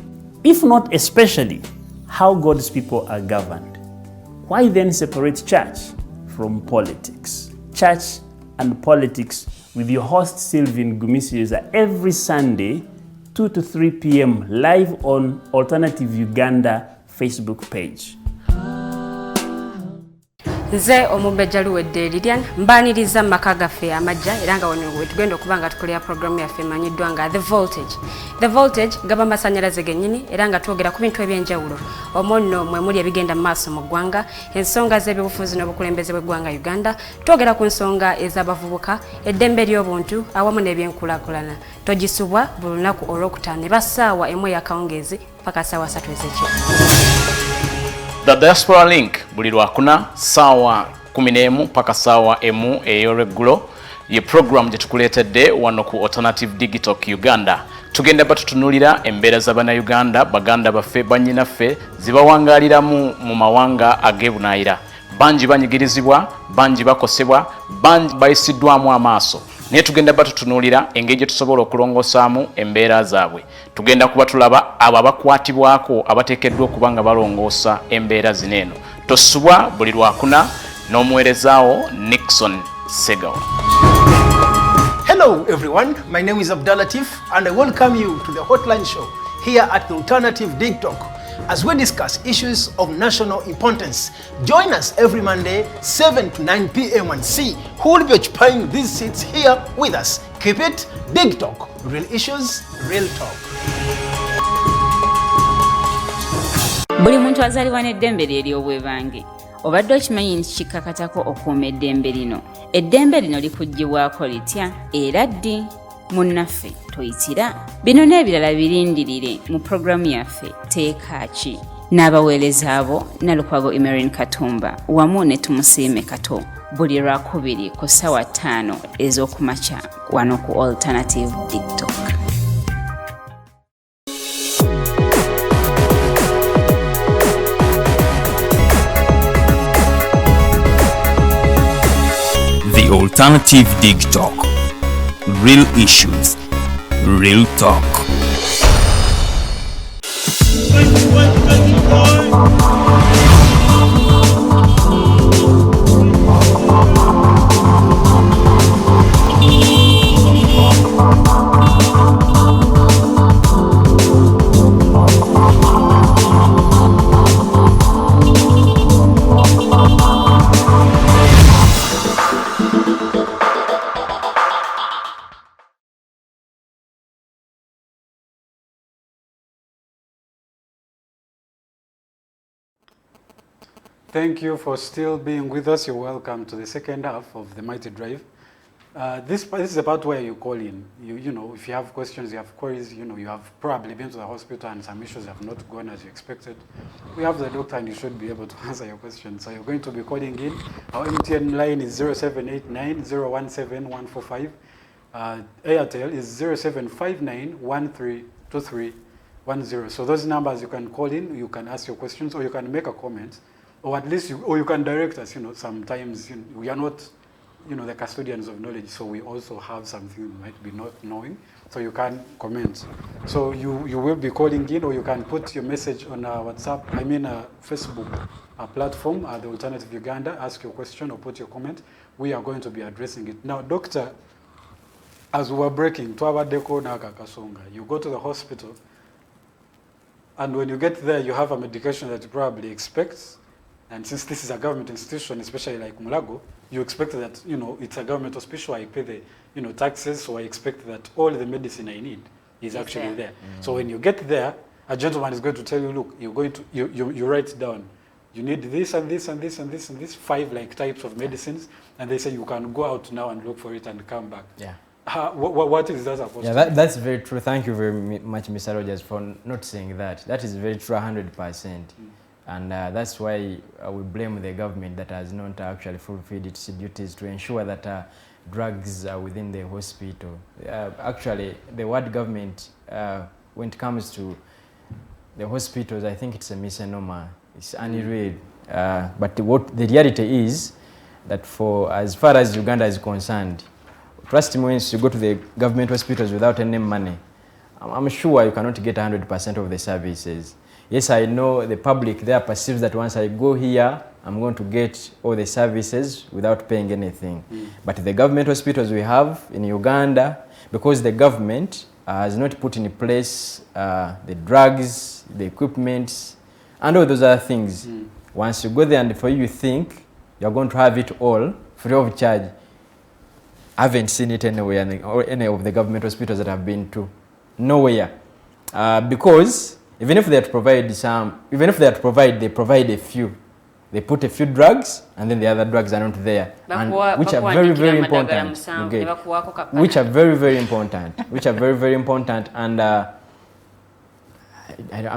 if not especially, how God's people are governed. Why then separate church from politics? Church and politics with your host Sylvain Gumisiriza every Sunday, 2 to 3 p.m. live on Alternative Uganda Facebook page. Nze omubejja luwedde Lilian mbaniriza maka gaffe amajja era nga wano tugenda okuba nga tukolera programu yaffe emanyiddwa nga The Voltage gaba amasannyalaze gennyini era nga twogera ku bintu eby'enjawulo omwo nno mwe muli ebigenda mu maaso mu ggwanga, ensonga z'ebyobufuzi n'obukulembeze bw'eggwanga Uganda, twogera ku nsonga ez'abavubuka, eddembe ly'obuntu awamu n'ebyenkulaakulana. Togisubwa buli lunaku olwokutaano eba ssaawa emu ey'akawungeezi paka ssaawa 3 ez'ekiro. The Diaspora Link buli lwakuna ssaawa 11 paka ssaawa 1 ey'olweggulo ye program gye tukuleetedde wano ku Alternative Digitalk Uganda. Tugenda batutunulira embeera z'Abannayuganda, baganda baffe, bannyinaffe zibawangaaliramu mu mawanga ag'ebunaayira. Bangi banyigirizibwa, bangi bakosebwa, bangi bayisiddwamu amaaso. Naye tugenda batutunulira engeri gye tusobola okulongosaamu embeera zaabwe. Tugenda kuba tulaba abo abakwatibwako abateekeddwa okuba nga balongoosa embeera zino eno. Tosubwa buli lwakuna n'omuweerezaawo Nixon Segawa. Hello everyone, my name is Abdulatif and I welcome you to the Hotline Show here at the Alternative Digitalk as we discuss issues of national importance. Join us every Monday 7 to 9 p.m. and see who will be occupying these seats here with us. Keep it Digitalk, real issues, real talk. Buli muntu azaalibwa n'eddembe lye ery'obwebange. Obadde okimanyi nti kikakatako okuuma eddembe lino. Eddembe lino likuggyibwako litya era ddi? Munnaffe toyitira. Bino n'ebirala birindirire mu programu yaffe Teeka Ki. N'abaweereza abo Nalukwago Emerin Katumba wamu ne Tumusiime Kato. Buli Lwakubiri ku ssaawa 5 ez'okumakya wano ku Alternative Digitalk. The Alternative Digitalk. Real issues, real talk. Thank you for still being with us. You're welcome to the second half of the Mighty Drive. This is the part where you call in. You know, if you have questions, you have queries, you know, you have probably been to the hospital and some issues have not gone as you expected. We have the doctor and you should be able to answer your questions. So you're going to be calling in. Our MTN line is 0789 017 145. Airtel is 0759 132310. So those numbers you can call in, you can ask your questions, or you can make a comment. Or at least, you can direct us, you know, sometimes we are not, you know, the custodians of knowledge, so we also have something you might be not knowing, so you can comment. So you will be calling in, or you can put your message on our WhatsApp, Facebook platform, the Alternative Uganda, ask your question or put your comment. We are going to be addressing it. Now, Doctor, as we were breaking, you go to the hospital, and when you get there, you have a medication that you probably expect. And since this is a government institution, especially like Mulago, you expect that, you know, it's a government hospital, I pay the, you know, taxes, so I expect that all the medicine I need is actually there. So when you get there, a gentleman is going to tell you, look, you're going to, you write down, you need this and this and this and this and this, 5 like types of medicines, and they say you can go out now and look for it and come back. Yeah. What is that supposed to be? That's very true. Thank you very much, Mr. Rogers, for not saying that. That is very true, 100%. And that's why we blame the government that has not actually fulfilled its duties to ensure that drugs are within the hospital. Actually, the word government, when it comes to the hospitals, I think it's a misnomer. It's unreal. But what the reality is that for as far as Uganda is concerned, trust me, once you go to the government hospitals without any money, I'm sure you cannot get 100% of the services. Yes, I know the public there perceives that once I go here, I'm going to get all the services without paying anything. But the government hospitals we have in Uganda, because the government has not put in place the drugs, the equipment, and all those other things. Once you go there and for you think you're going to have it all free of charge, I haven't seen it anywhere or any of the government hospitals that I've been to. Nowhere. Because even if they had provided some, even if they had provided, they provide a few. They put a few drugs and then the other drugs are not there. And which are very, very important. Okay. Which are very, very important. Which are very, very important. And I'm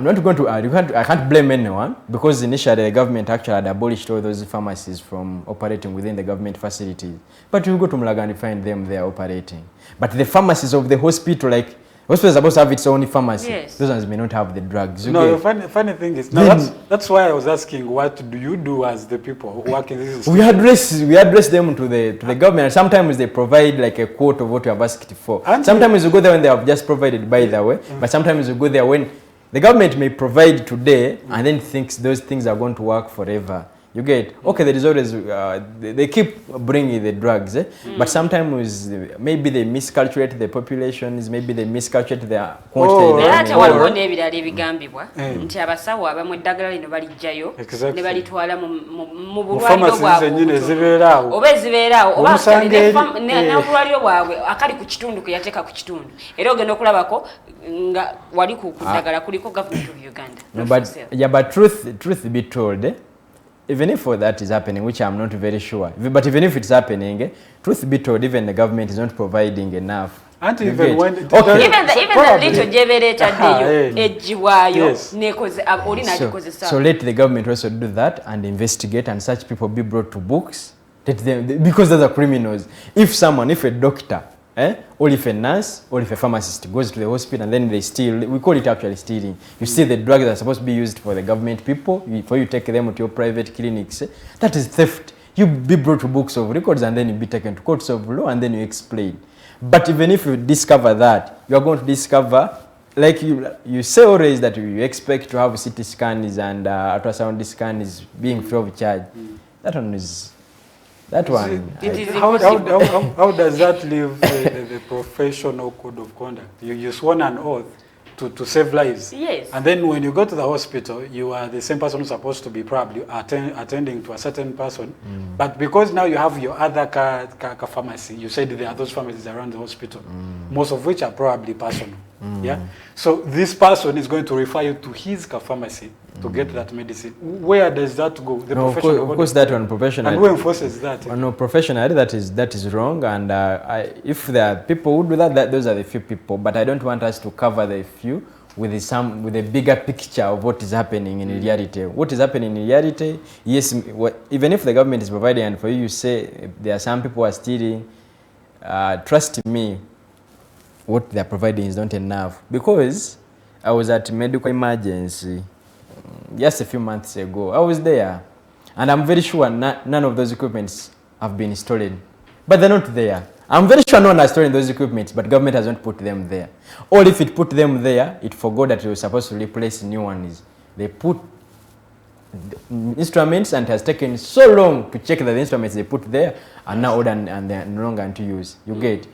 not going to, I can't blame anyone because initially the government actually had abolished all those pharmacies from operating within the government facilities. But you go to Mulaga and find them there operating. But the pharmacies of the hospital, like, hospital is supposed to have its own pharmacy. Yes. Those ones may not have the drugs. No, the funny thing is, now that's why I was asking, what do you do as the people who work in this? We address them to the government. Sometimes they provide like a quote of what you have asked for. And sometimes you go there when they have just provided, by the way. But sometimes you go there when the government may provide today and then thinks those things are going to work forever. You get, okay, there is always, they keep bringing the drugs, but sometimes maybe they miscalculate the populations, maybe they miscalculate the quantity. But truth be told, even if that is happening, which I'm not very sure, but even if it's happening, truth be told, even the government is not providing enough. And even when even the little so let the government also do that and investigate, and such people be brought to books. Let them, because those are criminals. If a doctor, or if a nurse or if a pharmacist goes to the hospital and then they steal, we call it actually stealing. You see the drugs that are supposed to be used for the government people, before you take them to your private clinics, that is theft. You be brought to books of records and then you be taken to courts of law and then you explain. But even if you discover that, you are going to discover, like you say always that you expect to have CT scans and ultrasound scans being free of charge. That one is... That one. How does that leave the professional code of conduct? You sworn an oath to save lives. Yes. And then when you go to the hospital, you are the same person who's supposed to be probably attending to a certain person. But because now you have your other pharmacy, you said there are those pharmacies around the hospital, most of which are probably personal. Yeah. So this person is going to refer you to his pharmacy to get that medicine. Where does that go? The no, of course that one professional. And who enforces that? No, professionally that is wrong. And if there are people who do that, those are the few people. But I don't want us to cover the few with a bigger picture of what is happening in reality. What is happening in reality? Yes, even if the government is providing, and for you say there are some people who are stealing, trust me, what they are providing is not enough. Because I was at medical emergency just a few months ago. I was there, and I'm very sure none of those equipments have been stolen. But they're not there. I'm very sure no one has stolen those equipments, but government hasn't put them there. Or if it put them there, it forgot that it was supposed to replace new ones. They put instruments and it has taken so long to check that the instruments they put there are now old and they're no longer to use. You get?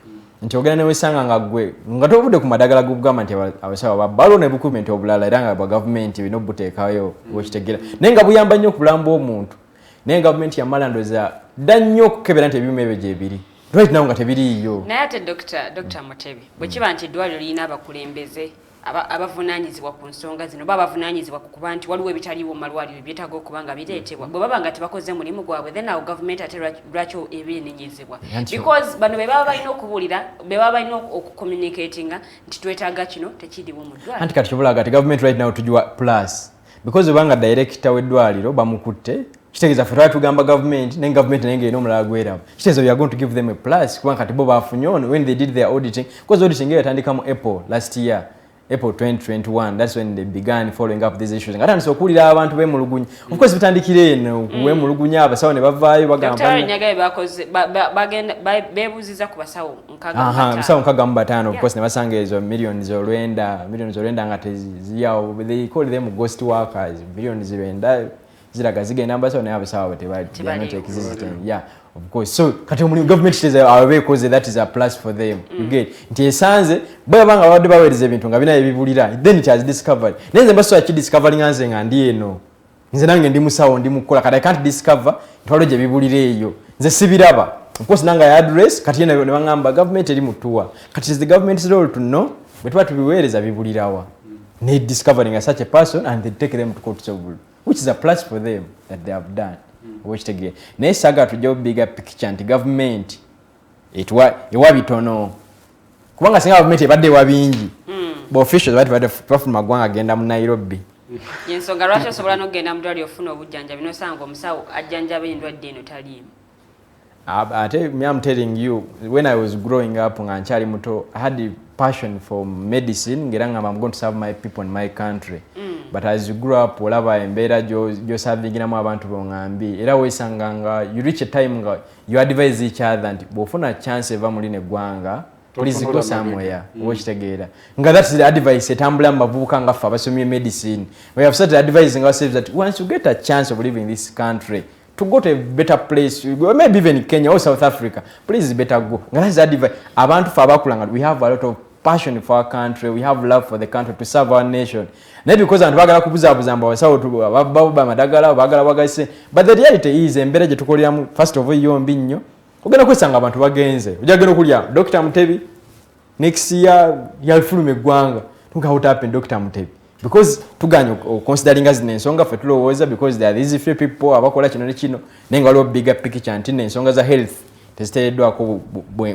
Nti ogenda ne wesanga nga gwe nga tovude ku madagala gugamba nti abasawo babalo ne bukume nti obulala era nga government bino buteekayo wekitegera naye nga buyamba nnyo okulamba omuntu naye government yamala ndoza dda nnyo okukebera nti ebyuma ebyo gyebiri right now nga tebiriiyo naye ate Dr. Mutebi bwe kiba nti eddwaliro lirina abakulembeze abavunaanyizibwa ku nsonga zino baba bavunaanyizibwa ku kuba nti waliwo ebitaliwo mu malwaliro byetaaga okuba nga bireetebwa bwe baba nga tebakoze mulimu gwabwe then awo gavumenti ate lwaki ebyenenyezebwa because bano be baba balina okubuulira be baba balina okucommunicatinga nti twetaaga kino tekiriwo mu ddwaliro anti kati kibulaga ati gavumenti right now tugiwa plus because obanga director w'eddwaliro bamukutte kitegeeza ffe twali tugamba gavumenti naye gavumenti naye ng'erina omulala gweramu kitegeeza we are going to give them a plus kubanga kati bo bafunye ono when they did their auditing because auditing yatandika mu April last year April 2021 that's when they began following up these issues ngatandise okuwulira abantu b'emulugunya of course bitandikire eno w'emulugunya abasawo ne bavaayo bagamba Nyagaye bakoze bagenda beebuuziza ku basawo basawo nkaga mu bataano of course ne basanga ezo millions olwenda nga teziyawo they call them ghost workers millions olwenda ziraga zigenda mbasawo naye abasawo not existing yeah of course so kati omulimu government teza ababe cause that is a plus for them you get nti esanze bwe banga babadde baweereza ebintu nga bina ebibulira then it has discovered nenze mbaso ya discovery nganze nga ndi eno nze nange ndi musawo ndi mukola kati I can't discover ntwalo gye bibulira eyo nze sibiraba of course nanga ya address kati ne bangamba government eri mutuwa kati is the government's role to know but what biweereza bibulirawa need discovering such a person and they take them to court of law which is a plus for them that they have done watch it again naye saga tujja bigger picture nti government ewa bitono kubanga singa government ebadde ewa bingi bo officials badde bafuna magwanga agenda mu Nairobi yensonga lwaki osobola n'okugenda mu ddwaliro ofuna obujjanjabi nosanga omusawo ajjanjaba endwadde eno taliimu I'm telling you when I was growing up nga nkyali muto I had a passion for medicine ngera nga I'm going to serve my people in my country but as you grow up olaba embeera gyo servingiramu abantu bongambi era weesanganga you reach a time nga you advise each other nti bw'ofuna chance eva muli neggwanga please go somewhere okitegeera nga that is the advice etambula mu bavubuka nga ffe abasomye medicine we have started advising ourselves that once you get a chance of living in this country to go to a better place maybe even in Kenya or South Africa please better go nga that is advice abantu ffe abakulanga we have a lot of passion for our country we have love for the country to serve our nation naye because abantu bagala kubuzaabuza mba basawo baba madagala bagala bagase but the reality is embeera gye tukoleramu first of all yombi nnyo ogenda kwesanga abantu bagenze ojagenda okulya Dr. Mutebi next year yalifuluma eggwanga tuga what happened Dr. Mutebi because tuganya considering as n'ensonga ffe tulowooza because there are these few people abakola kino ne kino naye nga waliwo bigger picture nti n'ensonga za health teziteereddwako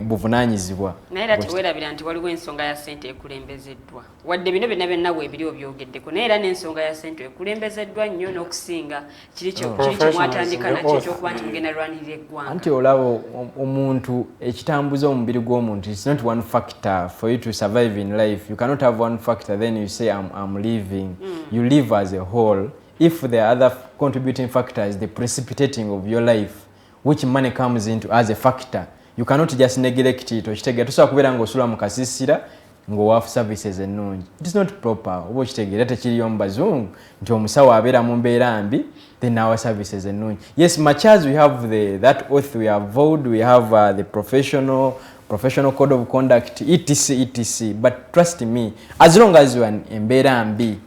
buvunaanyizibwa naye era teweerabira nti waliwo ensonga ya ssente ekulembezeddwa wadde bino byonna byonna weebiri obyogeddeko naye era n'ensonga ya ssente ekulembezeddwa nnyo n'okusinga kiri kyemwatandika nakyo ekyokuba nti mugenda lwanirira eggwanga anti olaba omuntu ekitambuza omubiri gw'omuntu it's not one factor for you to survive in life you cannot have one factor then you say I'm living you live as a whole if there are other contributing factors the precipitating of your life which money comes into as a factor you cannot just neglect it okitegeera tosobola kubeera ng'osula mu kasisira ng'owafu services ennungi it is not proper oba okitegeera tekiriyo mu bazungu nti omusawo abeera mu mbeera mbi then our services ennungi yes much as we have that oath we have vowed we have the professional code of conduct etc but trust me as long as you are embeera mbi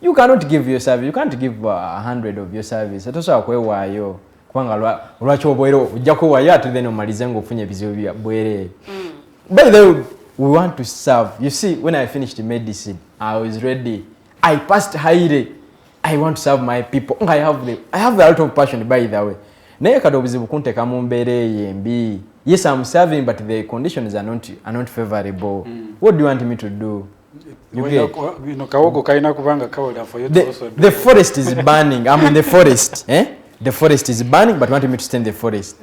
you cannot give your service you can't give 100 of your service tosobola kwewaayo kubanga lwaki obwero ojja kwewaayo ate then omalize ng'ofunye ebizibu bya bwereere by the way we want to serve you see when I finished medicine I was ready I passed highly I want to serve my people I have a lot of passion by the way naye kati obuzibu kunteeka mu mbeera eyo embi yes I'm serving but the conditions are not favorable what do you want me to do kawogo kalina kubanga kawulira for you to also the forest is burning I'm in the forest the forest is burning but want me to stay in the forest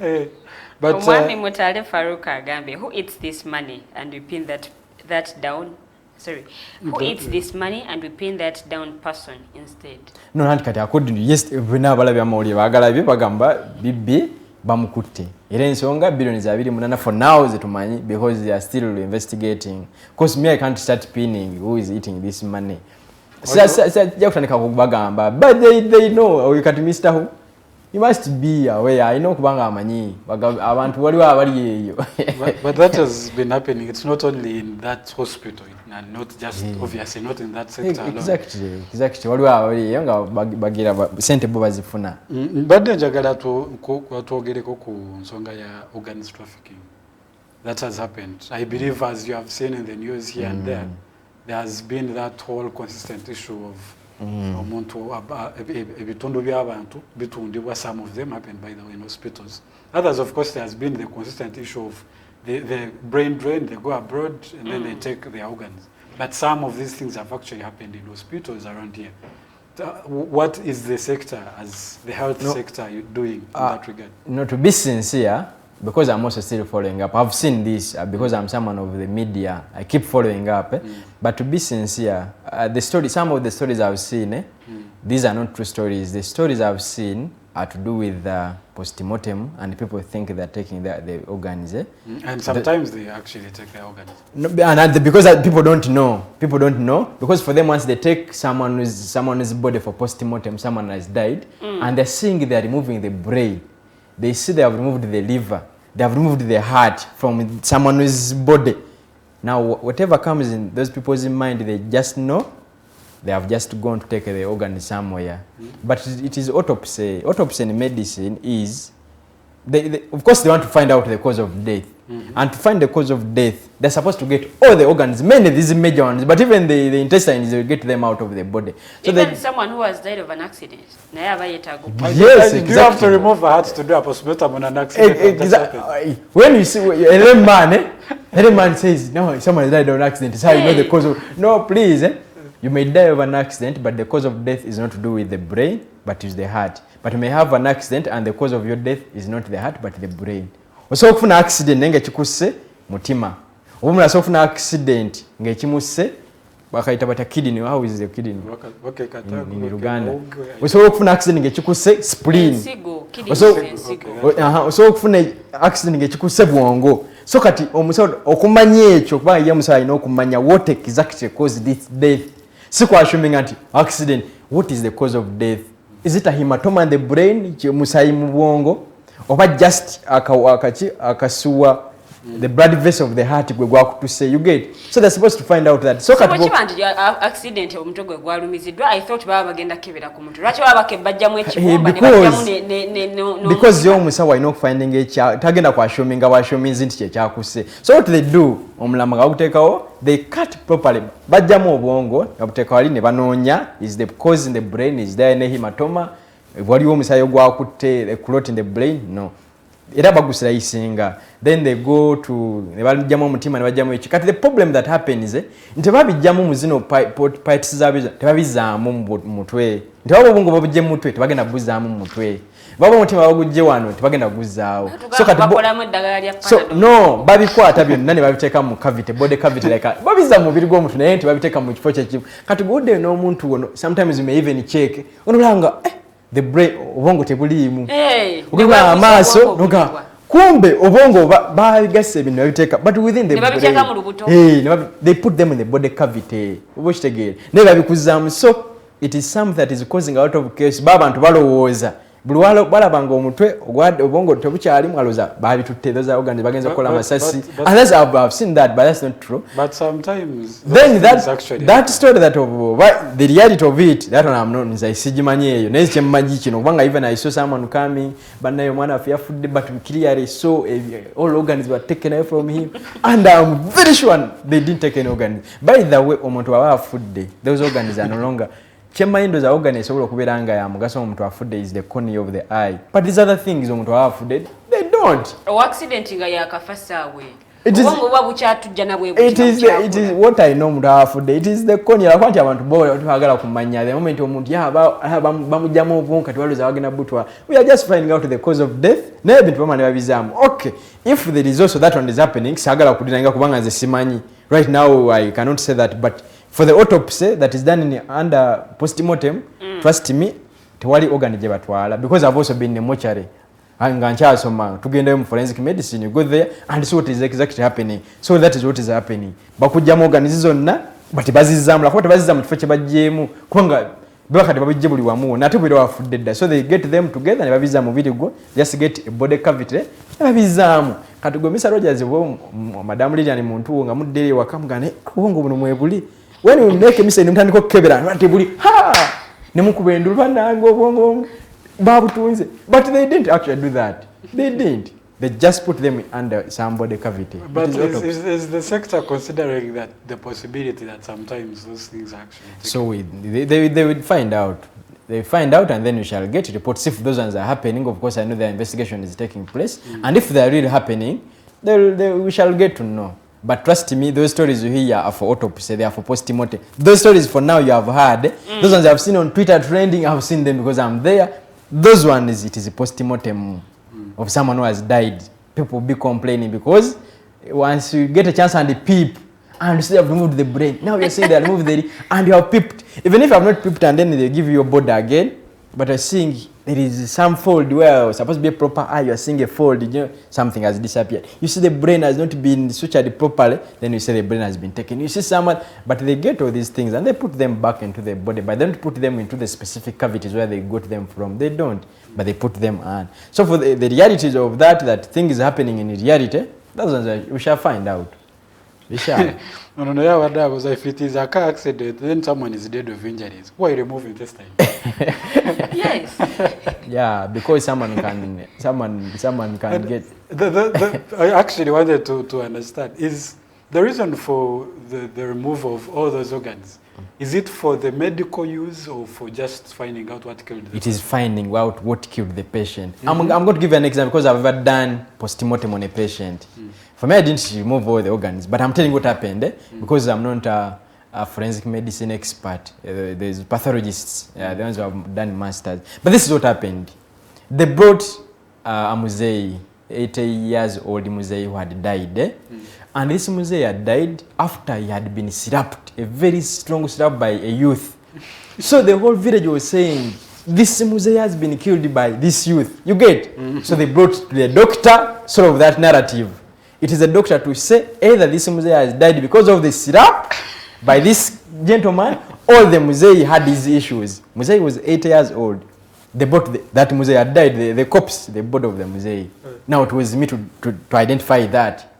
but omwami Mutale Faruka agambye who eats this money and we pin that down who eats this money and we pin that down person instead no nanti kati according to yes bina abalabye amawulire bagalabye bagamba bibbi bamukutte era ensonga billion za 28 for now zetumanyi because they are still investigating because me I can't start pinning who is eating this money ja kutandika kubagamba but they know you can't Mr. Who you must be aware I know kubanga amanyi abantu waliwo abali eyo but that has been happening it's not only in that hospital and not just obviously not in that sector alone exactly waliwo abali eyo nga bagira sente bo bazifuna badde njagala twogereko ku nsonga ya organs trafficking that has happened I believe as you have seen in the news here and there there has been that whole consistent issue of omuntu ebitundu by'abantu bitundibwa. Some of them happen, by the way, in hospitals. Others, of course, there has been the consistent issue of the brain drain. They go abroad and then they take their organs. But some of these things have actually happened in hospitals around here. What is the sector, as the health sector, doing in that regard? To be sincere, because I'm also still following up, I've seen this because I'm someone of the media. I keep following up. But to be sincere, some of the stories I've seen, these are not true stories. The stories I've seen are to do with post-mortem, and people think they're taking the organs. And sometimes they actually take their organs. No, because people don't know. People don't know. Because for them, once they take someone's body for post-mortem, someone has died, and they're seeing they're removing the brain. They see they have removed the liver, they have removed the heart from someone's body. Now, whatever comes in those people's mind, they just know they have just gone to take the organ somewhere. But it is autopsy. Autopsy in medicine is, of course, they want to find out the cause of death. And to find the cause of death, they're supposed to get all the organs, many these major ones, but even the intestines, they get them out of the body. So even someone who has died of an accident. Yes, exactly. You have to remove a heart to do a post-mortem on an accident. Exactly. When you see a man says, no, someone has died of an accident, it's how you know the cause of. No, please. You may die of an accident, but the cause of death is not to do with the brain, but is the heart. But you may have an accident, and the cause of your death is not the heart, but the brain. So okufuna accident nenge chikusse mutima. Obumula so okufuna accident nge chimuse bakaita bata kidney. How is the kidney? Okay, in Uganda. So okufuna accident nge chikusse spleen. So okufuna accident nge chikusse bwongo. So kati omusawo okumanya ekyo kuba ye musawo alina okumanya what exactly caused this death. Siku assuming anti accident, what is the cause of death? Is it a hematoma in the brain, musayi mu bwongo, or just akasuwa the blood vessel of the heart gwe gwakutuse? You get? So they're supposed to find out that. So kati accident omutwe gwe gwalumizidwa, I thought baba bagenda kebera ku mutwe. Lwaki baba bakebajjamu ekibomba ne bajjamu because yo musawo alina okufinding ekya tagenda kwashominga washominzi nti kyakuse. So what they do, omulama gawuteekawo, they cut properly. Bajjamu obwongo gabuteeka wali ne banoonya, is the cause in the brain, is there any hematoma, waliwo omusayo gwakutte, the clot in the brain? No. Era bagusira isinga. Then they go to ne bajjamu omutima ne bajjamu ekyo. Kati the problem that happens nti babijjamu muzino parts zabiza tebabizaamu mu mutwe. Nti babo obwongo babujje mu mutwe tebagenda buzaamu mu mutwe. Babo omutima bagujje wano tebagenda guzaawo. So kati bakolamu eddagala lya so no babikwata byonna ne babiteeka mu cavity, body cavity like babiza mu mubiri gw'omuntu naye nti babiteeka mu kifo kyekimu. Kati gudde n'omuntu wono sometimes you may even check onolanga the brain obongo tebuliimu. Ukaba amaaso noga kumbe obongo bagase ebintu babiteeka but within the brain. They put them in the body cavity. Obokitegere ne babikuzaamu. So it is something that is causing a lot of chaos. Babantu balowooza buli balabanga omutwe obongo tebukyalimu aloza babitutte those organs bagenza kola amasasi. And that's I've seen that, but that's not true. But sometimes then that story that of the reality of it, that one I'm not nzaisigimanye eyo naye kyemmanyi kino kubanga even I saw someone coming but nayo mwana afya food but clearly saw all organs were taken away from him and I'm very sure they didn't take any organs. By the way, omuntu aba food those organs are no longer Chemaindo za organ esobola okubeera nga ya mugaso omuntu afudde is the cornea of the eye. But these other things omuntu afudde they don't. O accident nga yakafasaawe. It is what I know omuntu afudde. It is the cornea. Akwati abantu bo twagala kumanya the moment omuntu bamujjamu obwonka twaluza bagenda butwa. We are just finding out the cause of death. Naye bintu bamane babizamu. Okay, if there is also that one is happening, sagala kudinanga kubanga nze simanyi. Right now I cannot say that, but for the autopsy that is done under post-mortem, trust me, tewali organ gye batwala because I've also been in a mortuary. Nga nkyasoma tugenda mu forensic medicine, you go there and see what is exactly happening. So that is what is happening. Bakujja mu organs zonna but bazizzamu lako tebazizzamu kifo kye bajjemu kubanga bakati babijje buli wamu nate bwira wafudde dda. So they get them together ne babizza mu birigo, just get a body cavity ne babizzamu. Kati go Mr. Rogers wo Madam Lilian muntu nga muddere wakamugane obongo buno mwebuli. When you make a mistake, you can't kebera. Ha! But they didn't actually do that. They didn't. They just put them under somebody cavity. But is the sector considering that the possibility that sometimes those things actually take So they would find out. They find out and then we shall get reports if those ones are happening. Of course, I know the investigation is taking place. And if they are really happening, we shall get to know. But trust me, those stories you hear are for autopsy, they are for post-mortem. Those stories for now you have heard. Those ones I've seen on Twitter trending, I've seen them because I'm there. Those ones, it is a post-mortem of someone who has died. People will be complaining because once you get a chance and they peep, and say I've removed the brain. Now you're saying they removed the, and you have peeped. Even if I've not peeped and then they give you your body again, but you're seeing there is some fold where it's supposed to be a proper eye, you're seeing a fold, you know, something has disappeared. You see the brain has not been sutured properly, then you say the brain has been taken. You see someone, but they get all these things and they put them back into the body, but they don't put them into the specific cavities where they got them from. They don't, but they put them on. So for the realities of that thing is happening in reality, that's what we shall find out. We shall. No, yeah, what that was if it is a car accident, then someone is dead of injuries. Why remove intestine? Yes. Yeah, because someone can get. I actually wanted to understand is the reason for the removal of all those organs. Is it for the medical use or for just finding out what killed the patient? It is finding out what killed the patient. I'm going to give you an example because I've ever done post-mortem on a patient. For me, I didn't remove all the organs, but I'm telling you what happened because I'm not a forensic medicine expert. There's pathologists, the ones who have done masters. But this is what happened. They brought a Muzei, 80 years old Muzei who had died. And this Muzei had died after he had been slapped, a very strong slap by a youth. So the whole village was saying, this Muzei has been killed by this youth. You get? So they brought the doctor sort of that narrative. It is a doctor to say either this Muzei has died because of the slap by this gentleman or the Muzei had these issues. Muzei was 80 years old. They brought that Muzei had died, the corpse, the body of the Muzei. Now it was me to identify that.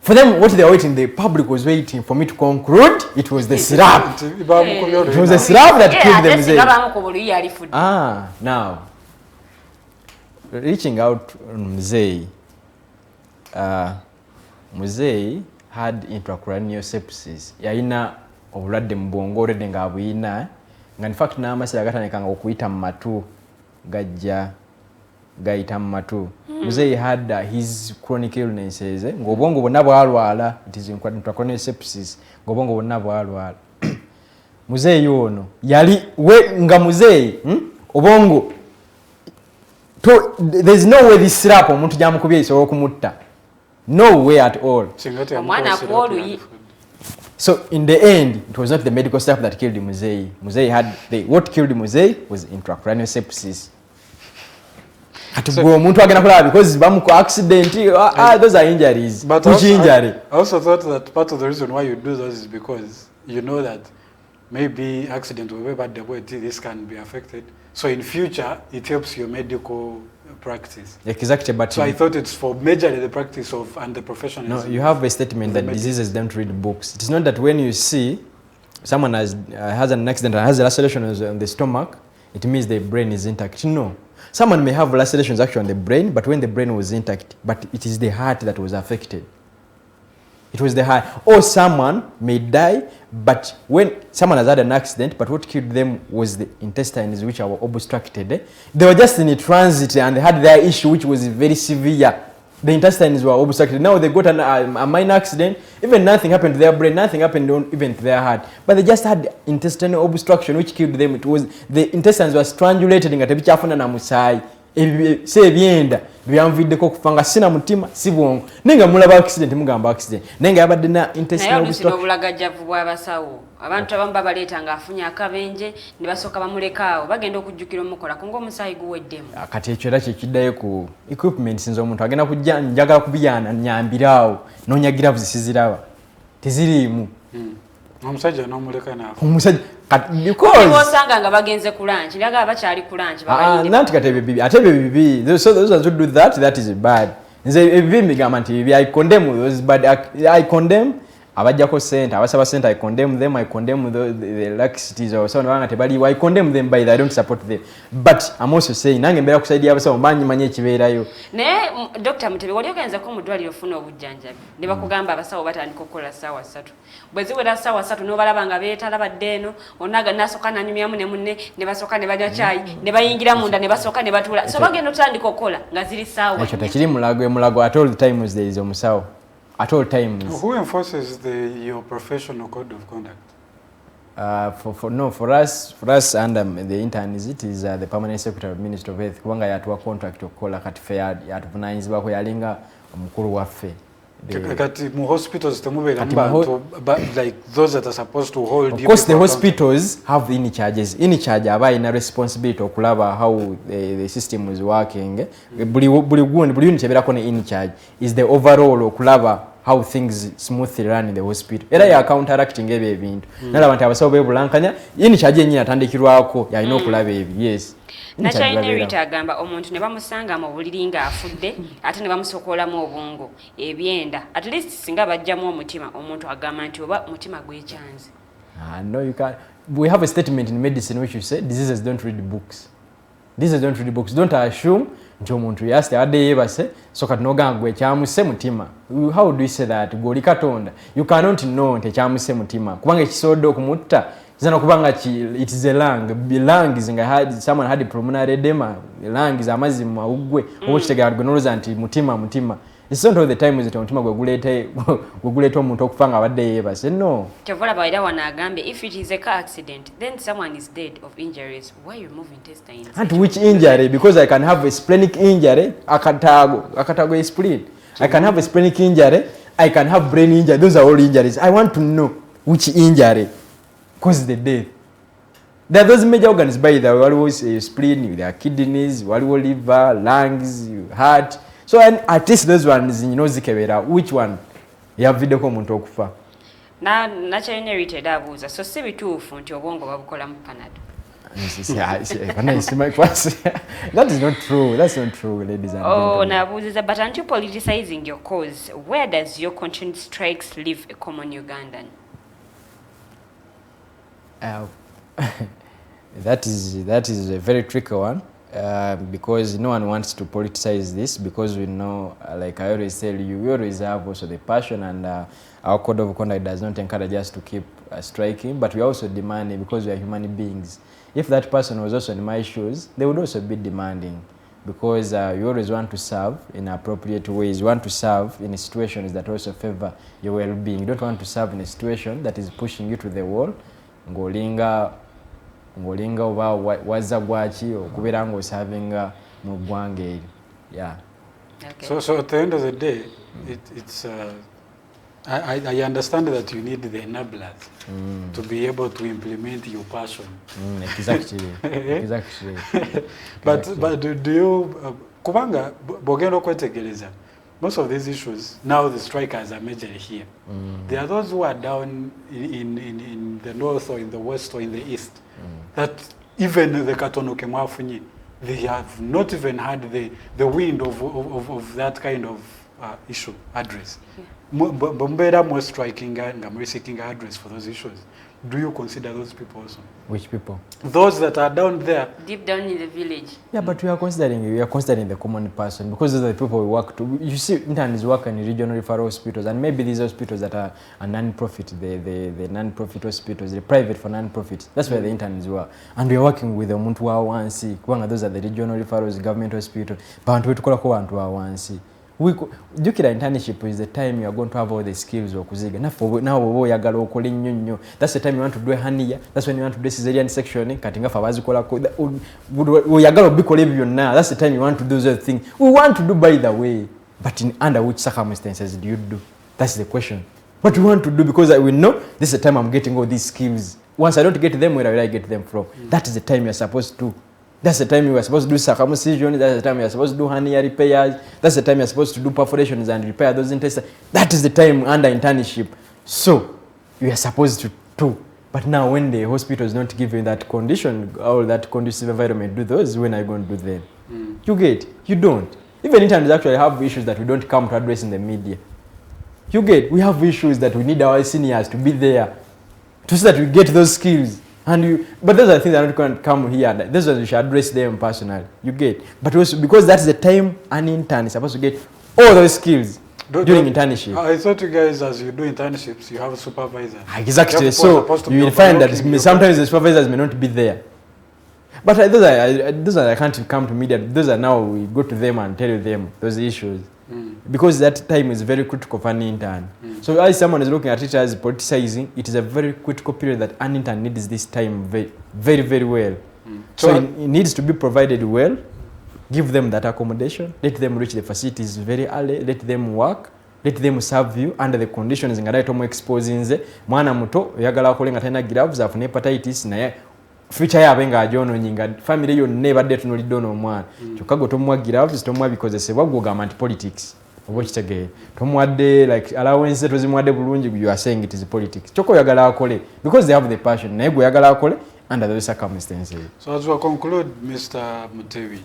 For them, what they were waiting, the public was waiting for me to conclude it was the slap. It was the slap that killed the Muzei. Now, reaching out on Muzei, Muzei had intracranial sepsis. Yaina obulwadde mu bwongo olwedde nga abuyina nga in fact n'amasira gatandikanga okuyita mu matu gayita mu matu. Muzei had his chronic illnesses ng'obwongo bwonna bwalwala, it is intracranial sepsis, ng'obwongo bwonna bwalwala. Muzei ono yali nga Muzei obwongo there's no way this slap omuntu gyamukubye isobola okumutta. No way at all. So in the end, it was not the medical staff that killed Muzei. Muzei had what killed Muzei was intracranial sepsis. Because accident, those are injuries. But I also thought that part of the reason why you do those is because you know that maybe accident will be bad, this can be affected. So in future, it helps your medical practice. Exactly, but so I thought it's for majorly the practice of and the professionalism. No, you have a statement that diseases don't read books. It's not that when you see someone has an accident and has a laceration on the stomach, it means the brain is intact. No. Someone may have lacerations actually on the brain, but when the brain was intact, but it is the heart that was affected. It was the heart. Or someone may die, but when someone has had an accident, but what killed them was the intestines which were obstructed. They were just in a transit and they had their issue which was very severe. The intestines were obstructed. Now they got a minor accident. Even nothing happened to their brain, nothing happened even to their heart. But they just had intestinal obstruction which killed them. It was the intestines were strangulated nga tebikyafuna na musaayi. Se ebyenda byanviddeko okufa nga sina mutima si bwongo nenga mulaba accident mugamba accident nenga yabadde na intestinal obstruction. Naye obulagajjavu bw'abasawo abantu abamu babaleeta ng'afunye akabenje ne basooka bamulekaawo bagenda okujjukira omukolako ng'omusaayi guweddemu. Kati ekyo era kyekiddayo ku equipment sinza omuntu agenda kujja njagala kubiyana nyambiraawo n'onyagira buzisiziraba teziriimu. Omusajja n'omuleka naawe. Omusajja because bosanga nga bagenze ku lunch ndaga abakyali ku lunch babayinde. Nanti kati ebibi ate ebibi so those who do that is bad. Nze ebibi migamba nti I condemn those bad. I condemn abajjako sente abasaba sente I condemn them, I condemn the laxities or so nabanga tebali, I condemn them by that, I don't support them, but I'm also saying nange mbera kusaidia abasawo banyi manye ekibeerayo. Ne Dr. Mutebi wali ogenza ko mudwali ofuna obujjanjabi ne bakugamba abasawo batandika okukola ssaawa 3 bweziwera ssaawa 3 n'obalaba nga beetala baddeeno onaga nasooka nanyumyamu ne munne ne basooka ne banywa chai ne bayingira munda ne basooka ne batula so bagenda otandika okukola nga ziri ssaawa ekyo tekiri mulago at all times there is omusawo at all times. Who enforces your professional code of conduct? For us under the interns, it is the permanent secretary of Ministry of Health. Kubanga yatuwa contract okukola kati fe yatuvunanyizibwako yalinga omukulu waffe. Kati mu hospitals temubeera abantu like those that are supposed to hold. Of course, the hospitals have the in charges. In charge aba ina responsibility okulaba how the system is working. Buli unit ebeerako ne in charge is the overall okulaba how things smoothly run in the hospital. Era ya counteracting ebyo ebintu. Nala abantu abasawo bebulankanya in charge yennyini atandikirwako yalina okulaba ebyo. Yes. Nakyalina agamba omuntu ne bamusanga mu buliri nga afudde ate ne bamusokolamu obwongo ebyenda at least singa bajjamu omutima omuntu agamba nti oba mutima gwekyanze. No, you can't. We have a statement in medicine which you say diseases don't read books. Diseases don't read books. Don't assume nti omuntu yaste adde yebase so kati nogamba gwekyamuse mutima. How do you say that? Goli katonda. You cannot know nti ekyamuse mutima kubanga ekisoodde okumutta zana kubanga it is a lung. Lung is someone had a pulmonary edema. Lung is amazi mu mawugwe okitegera noloza nti mutima. It's not all the time is it omutima gweguleta omuntu okufanga abadde yebase. No. Kyovola baira wanagambe if it is a car accident then someone is dead of injuries. Why you remove intestines? And which injury? Because I can have a splenic injury, akatago is spleen. I can have a splenic injury, I can have brain injury. Those are all injuries. I want to know which injury causes the death. There are those major organs by the way, spleen, there are kidneys, liver, lungs, heart. So at least those ones zikebera which one yavidde ko omuntu okufa. Nakyalina ebitera abuuza so si bituufu nti obwongo babukola mu Canada. That is not true. That's not true, ladies and gentlemen. Nabuuziza, but aren't you politicizing your cause? Where does your conscience strikes leave a common Ugandan? That is a very tricky one. Because no one wants to politicize this because we know, like I always tell you, we always have also the passion and our code of conduct does not encourage us to keep striking, but we also demanding because we are human beings. If that person was also in my shoes, they would also be demanding because you always want to serve in appropriate ways. You want to serve in situations that also favor your well-being. You don't want to serve in a situation that is pushing you to the wall. Ngolinga oba wazza gwaki okubeera nga osavinga mu ggwanga eri. Yeah. Okay. So at the end of the day, it's I understand that you need the enablers to be able to implement your passion. Exactly. But do you kubanga bogenda okwetegereza most of these issues now the strikers are majorly here. There are those who are down in the north or in the west or in the east that even the Katono Kemwafunyi, they have not even had the wind of that kind of issue address. Bombera more striking and seeking address for those issues. Do you consider those people also? Which people? Those that are down there. Deep down in the village. Yeah, but we are considering the common person because those are the people we work to. You see, interns work in regional referral hospitals and maybe these hospitals that are non-profit, the non-profit hospitals, the private for non-profit. That's where the interns work. And we are working with the Muntu wa wansi. Those are the regional referrals, government hospital. But we tukola ko Muntu wa wansi. Jukira internship is the time you are going to have all the skills okuziga. Now oyagala okola nnyo. That's the time you want to do a hernia. That's when you want to do cesarean section. Kati nga fabazikola ko. Oyagala obikola ebyo byonna. That's the time you want to do those things. We want to do by the way. But under which circumstances do you do? That's the question. What we want to do because we know this is the time I'm getting all these skills. Once I don't get them, where will I get them from? That is the time you're supposed to. That's the time you are supposed to do circumcision. That's the time you are supposed to do hernia repairs. That's the time you are supposed to do perforations and repair those intestines. That is the time under internship. So you are supposed to do. But now when the hospital is not giving that condition or that conducive environment, do those, when are you going to do them? You get? You don't. Even interns actually have issues that we don't come to address in the media. You get, we have issues that we need our seniors to be there to so that we get those skills. But those are things that are not going to come here. Those are we should address them personally. You get, but also because that's the time an intern is supposed to get all those skills during internship. I thought you guys, as you do internships, you have a supervisor. Exactly. So you will find that sometimes the supervisors may not be there. But those are I can't come to media. Those are now we go to them and tell them those issues. Because that time is very critical for an intern. So as someone is looking at it as politicizing, it is a very critical period that an intern needs this time very, very well. So it needs to be provided well, give them that accommodation, let them reach the facilities very early, let them work, let them serve you under the conditions nga daito mu exposing ze mwana muto oyagala akolenga tena gloves afune hepatitis naye future yabe nga ajono nyinga family yonna ebadde tunulidde ono omwana kyokka go tomwa gloves tomwa bikozesebwa gwogamba anti politics obo kitegere tomwadde like allowance tozimwadde bulungi you are saying it is politics kyokka oyagala akole because they have the passion naye gwe oyagala akole under those circumstances. So as we conclude, Mr. Mutebi,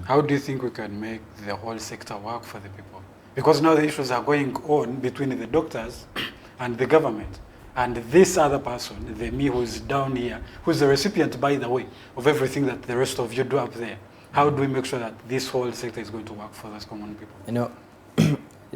how do you think we can make the whole sector work for the people? Because now the issues are going on between the doctors and the government. And this other person, the me who's down here, who's the recipient, by the way, of everything that the rest of you do up there. How do we make sure that this whole sector is going to work for those common people? You know,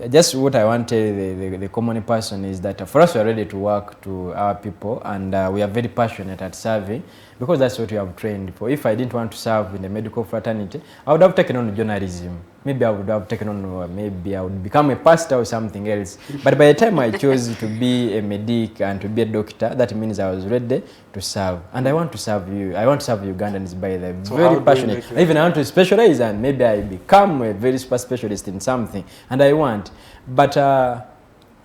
just what I want to tell the common person is that for us we are ready to work to our people and we are very passionate at serving because that's what we have trained for. If I didn't want to serve in the medical fraternity, I would have taken on journalism. Maybe I would have taken on, maybe I would become a pastor or something else. But by the time I chose to be a medic and to be a doctor, that means I was ready to serve. And I want to serve you. I want to serve Ugandans by the so very passionate. Even I want to specialize and maybe I become a very super specialist in something. And I want. But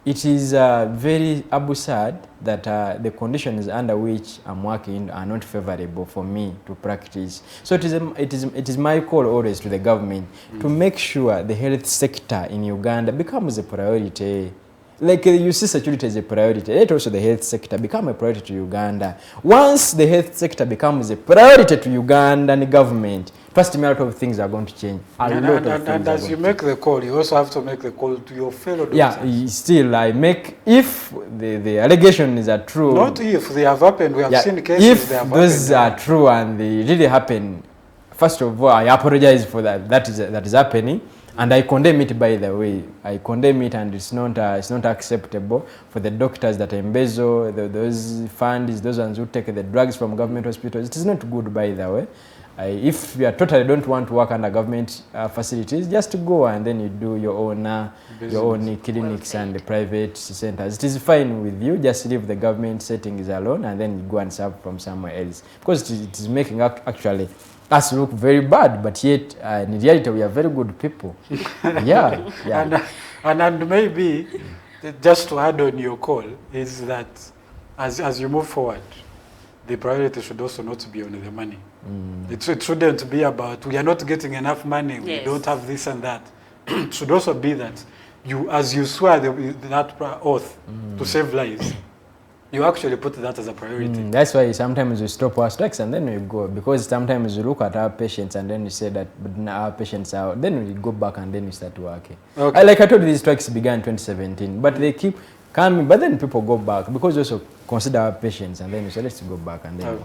it is very absurd that the conditions under which I'm working are not favorable for me to practice. So it is my call always to the government to make sure the health sector in Uganda becomes a priority. Like you see security as a priority, let also the health sector become a priority to Uganda. Once the health sector becomes a priority to Ugandan government, trust me, a lot of things are going to change. And as you make the call, you also have to make the call to your fellow doctors. Yeah, still I make, if the allegations are true. Not if, they have happened, we have seen cases. If those are true and they really happen, first of all, I apologize for that is happening. And I condemn it, by the way. I condemn it, and it's not acceptable for the doctors that embezzle those funds, those ones who take the drugs from government hospitals. It is not good, by the way. If you don't want to work under government facilities, just go and then you do your own clinics and the private centers. It is fine with you. Just leave the government settings alone, and then you go and serve from somewhere else, because it is making actually us look very bad, but yet in reality we are very good people. Yeah. And maybe just to add on your call is that as you move forward, the priority should also not be on the money. It shouldn't be about we are not getting enough money, we don't have this and that. It should also be that as you swear that oath to save lives, you actually put that as a priority. That's why sometimes we stop our strikes and then we go, because sometimes we look at our patients and then we say that our patients are, then we go back and then we start working. Okay. Like I told you, these strikes began in 2017, but they keep coming, but then people go back because we also consider our patients, and then we say let's go back and then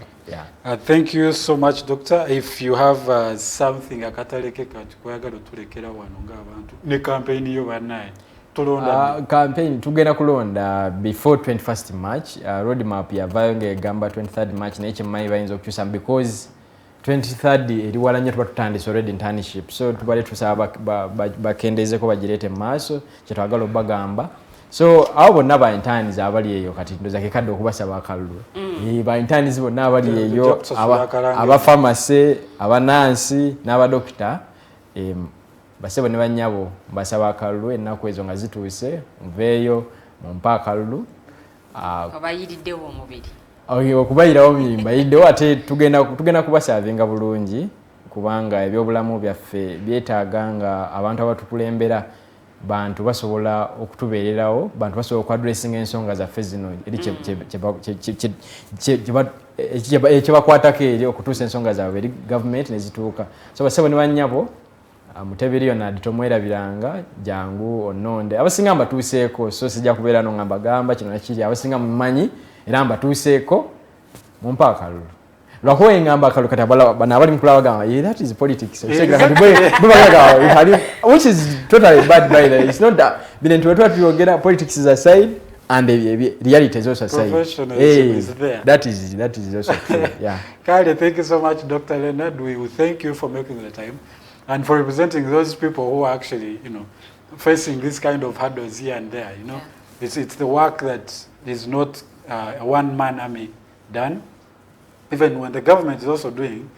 thank you so much, Doctor. If you have something akataleke katukwagala tulekera wano ng'abantu ne campaign yo banaye campaign tugenda kulonda before 21st March. Roadmap yavayo ng'egamba 23rd March naye kyemmanyi bayinza okukyusa because 23rd eriwala nnyo tuba tutandise already internship, so tubale tusaba bakendezeeko bagireete mu maaso kyetwagala obagamba. So abo bonna ba intaani abali eyo kati ndoza kekadde okubasaba akalulu. Ba intaani bonna abali eyo, aba pharmacy, aba nurse n'aba doctor, basebo ne banyabo basaba akalulu ennaku ezo nga zituuse nveeyo mumpa akalulu. Abayiriddewo omubiri. Okubayirawo mimba yiddewo ate tugenda kubasavinga bulungi, kubanga ebyobulamu byaffe byetaaga nga abantu abatukulembera bantu basobola okutubeererawo, bantu basobola okwadressinga ensonga zaffe zino eri ekyebakwatako eri okutuusa ensonga zaabwe eri gavumenti ne zituuka. So basebo ne bannyabo Mutebi Leonard tomwerabiranga jangu ononde abasinga mbatuuseeko so sijja kubeera no ngamba gamba kino nakiri abasinga mumanyi era mbatuuseeko mumpa akalulu lwakuba engamba akalu kati bana abali mukulaba gamba yeah that is politics which is totally bad by the it's not that bintu wetu tuyogera politics is aside and the reality is also aside. Professionalism is there. That is also true. Yeah. Kyle, thank you so much, Dr. Leonard. We will thank you for making the time and for representing those people who are actually, facing this kind of hurdles here and there. It's the work that is not a one-man army done. Even when the government is also doing,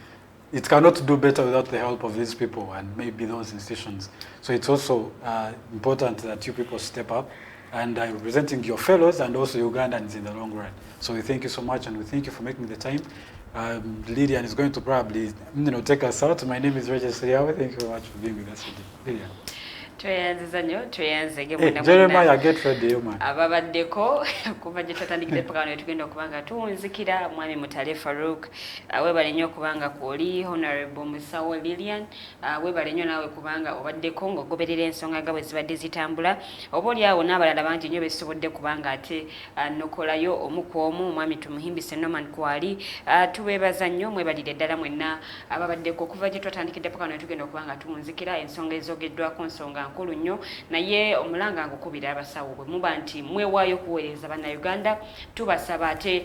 it cannot do better without the help of these people and maybe those institutions. So it's also important that you people step up and representing your fellows and also Ugandans in the long run. So we thank you so much and we thank you for making the time. Lydian is going to probably take us out. My name is Regis Liawe. Thank you very much for being with us today. Lydian. Jeremiah, get ready, man. Ababaddeko kuva gye twatandikira paka ne tugenda okubanga tuwunzikira mwami Mutale Farouk webale nnyo okubanga kwoli Honorable Omusawo Lilian webale nnyo naawe kubanga obaddeko ng'ogoberera ensonga nga bwe zibadde zitambula oba oli awo n'abalala bangi nnyo besobodde kubanga ate nokolayo omu ku omu mwami tumuhimbise Norman Kwali tubeebaza nnyo mwebalire ddala mwenna ababaddeko okuva gye twatandikira paka ne tugenda okubanga tuwunzikira ensonga ezogeddwako nsonga nkulu nnyo naye omulanga ngukubira abasawo bwe muba nti mwewaayo kuweereza bannayuganda tubasaba ate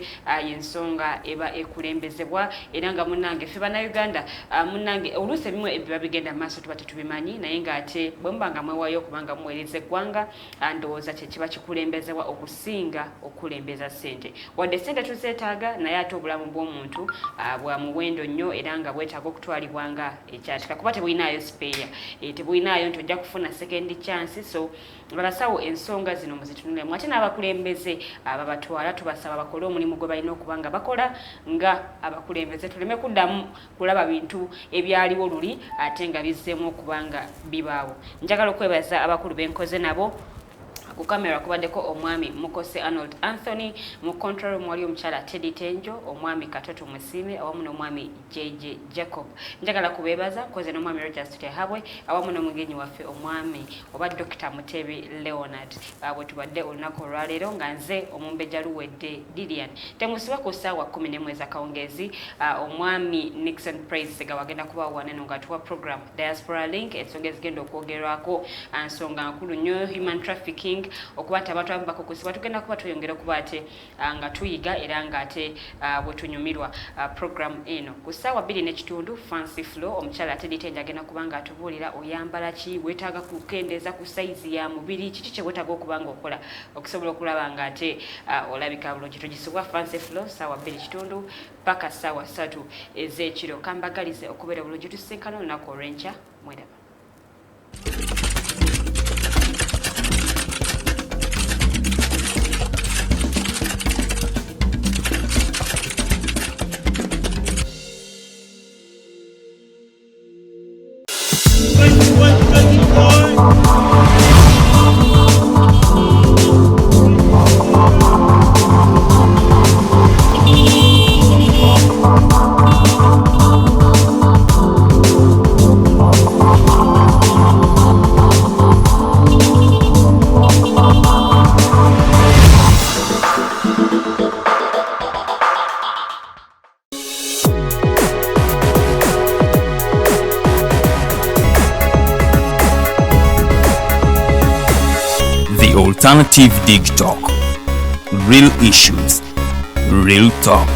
ensonga eba ekulembezebwa era nga munnange ffe bannayuganda munnange oluusi ebimu ebiba bigenda maaso tuba tetubimanyi naye ng'ate bwe muba nga mwewaayo okubanga muweereza eggwanga ndowooza kye kiba kikulembezebwa okusinga okulembeza ssente wadde ssente tuzeetaaga naye ate obulamu bw'omuntu bwa muwendo nnyo era nga bwetaaga okutwalibwanga ekyatika kuba tebulinayo sipeeya tebulinayo nti ojja kufuna second chance so abasawo ensonga zino muzitunule mwate n'abakulembeze ababatwala tubasaba bakole omulimu gwe balina okubanga bakola nga abakulembeze tuleme kuddamu kulaba bintu ebyaliwo luli ate nga bizzeemu okubanga bibaawo njagala okwebaza abakulu benkoze nabo ku kamera kubaddeko omwami Mukose Arnold Anthony mu control room wali omukyala Teddy Tenjo omwami Katoto Musime awamu n'omwami JJ Jacob njagala kubeebaza koze n'omwami Rogers Tehabwe awamu n'omugenyi waffe omwami oba Dr. Mutebi Leonard bwe tubadde olunaku olwaleero nga nze omumbejja luwedde Lilian temusiba ku ssaawa 11 ez'akawungeezi omwami Nixon Praise gawagenda kuba waneno nga tuwa program Diaspora Link ensonga ezigenda okwogerwako nsonga nkulu nnyo human trafficking okubata abantu ababakokusibwa tugenda kuba tuyongera kuba ate nga tuyiga era nga ate bwe tunyumirwa program eno ku ssaawa 2:30 Fancy Flow omukyala Teddy Tenja agenda kubanga atubuulira oyambala ki weetaaga kukendeeza ku saizi ya mubiri kiki kye weetaaga okubanga okola okusobola okulaba nga ate olabika bulungi tugisibwa Fancy Flow ssaawa 2:30 paka ssaawa 3 ez'ekiro kambagalize okubeera bulungi tusinkana olunaku olw'enkya mwedaba. Alternative Digitalk. Real issues, real talk.